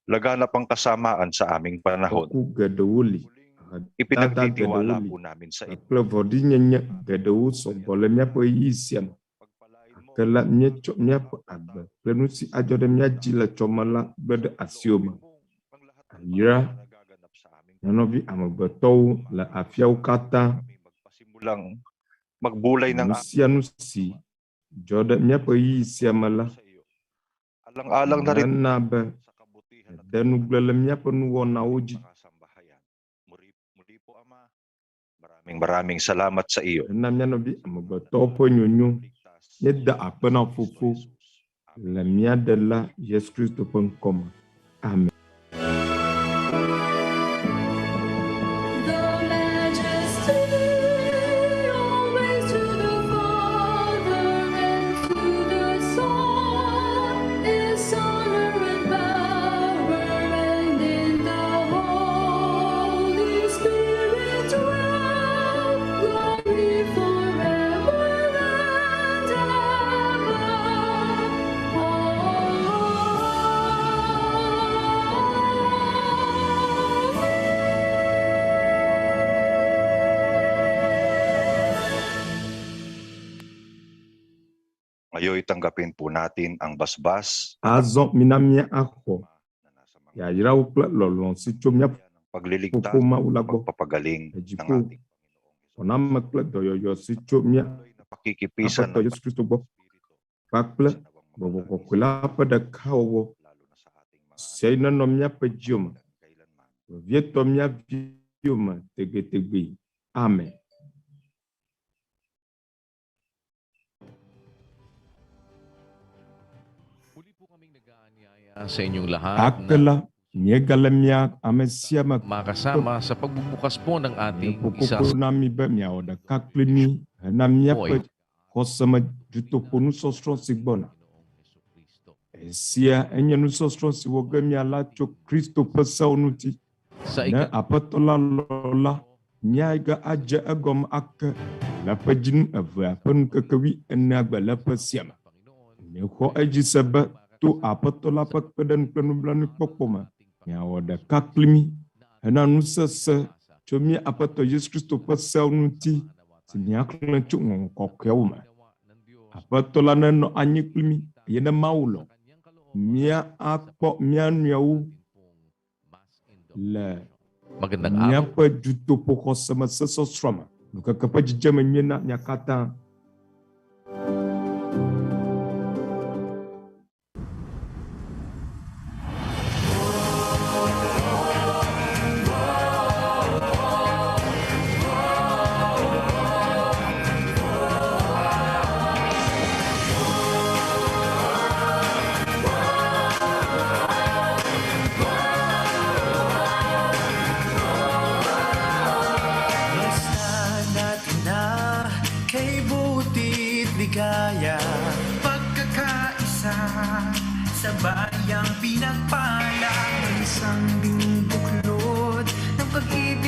laganap ang kasamaan sa aming panahon. oku gedewoli dada Ipinagtitiwala gedewoli po namin sa iyo. akle vodi nyenya gedewu sobole miape yisiam Pagpalain mo kela miecho miape agbe plenusi ajode miajile chomala bede asioma ang lahat ng ayira bagay na nagaganap sa aming nyanovi amebetow la afiau kata kami magpasimulang magbulay ng nusianusi jode miape yisiamala sa iyo. Alang-alang na rin nabe sa kabutihan at denuglele miape nuwona woji mga sambahayan. Muli po, Ama, maraming salamat sa iyo. na mianovi amebetow po nyonyo yedda apena fufu la miadela Yesu Kristo penkoma amen. The majesty always to the Father and to the Son is honor and power, and in the Holy Spirit dwell glory forever and Ngayon tanggapin po natin ang basbas Azon minamia ako na nasa mga ya yira upla lolon si chomya pagliligtas pupuma at ulago pagpapagaling ng Ejipo. ating Panginoong Hesus. onama kla doyoyo si chomya Tuloy na pakikipisan apato Yesu Kristo bo Espiritu pakla sa nawang bobo mapalang kokula pada kawo lalo na sa ating mga seyna nomnya pejioma kailanman. vietomnya vioma tege amen. Muli po kaming nag-aanyaya sa inyong lahat na Akala niegalemia amesiama makasama sa pagbubukas po ng ating isa pupupu nami be miaoda kaklimi namnya pe kosama juto ponu sosro sigbona esia enyenu sosro siwoge miala cho Kristo pesaunuti sa na apatola lola nyaiga aja agom ak la pajin ava pen kekewi enagba la pasiama ne ko aji saba tu apatola pak pedan penublan pokoma nyawoda kaklimi na nusasa chomi apato Yesu Kristo pesaunuti sinyaklan chu kɔkɔeawo apatola neno anyiklimi yena maulo mia akpo mia nuawo le magandang araw. miapa juto poko sama sesosroma nuka kapa jijama nyena nyakata ligaya, pagkakaisa sa bayang pinagpala, isang buklod ng pag-ibig.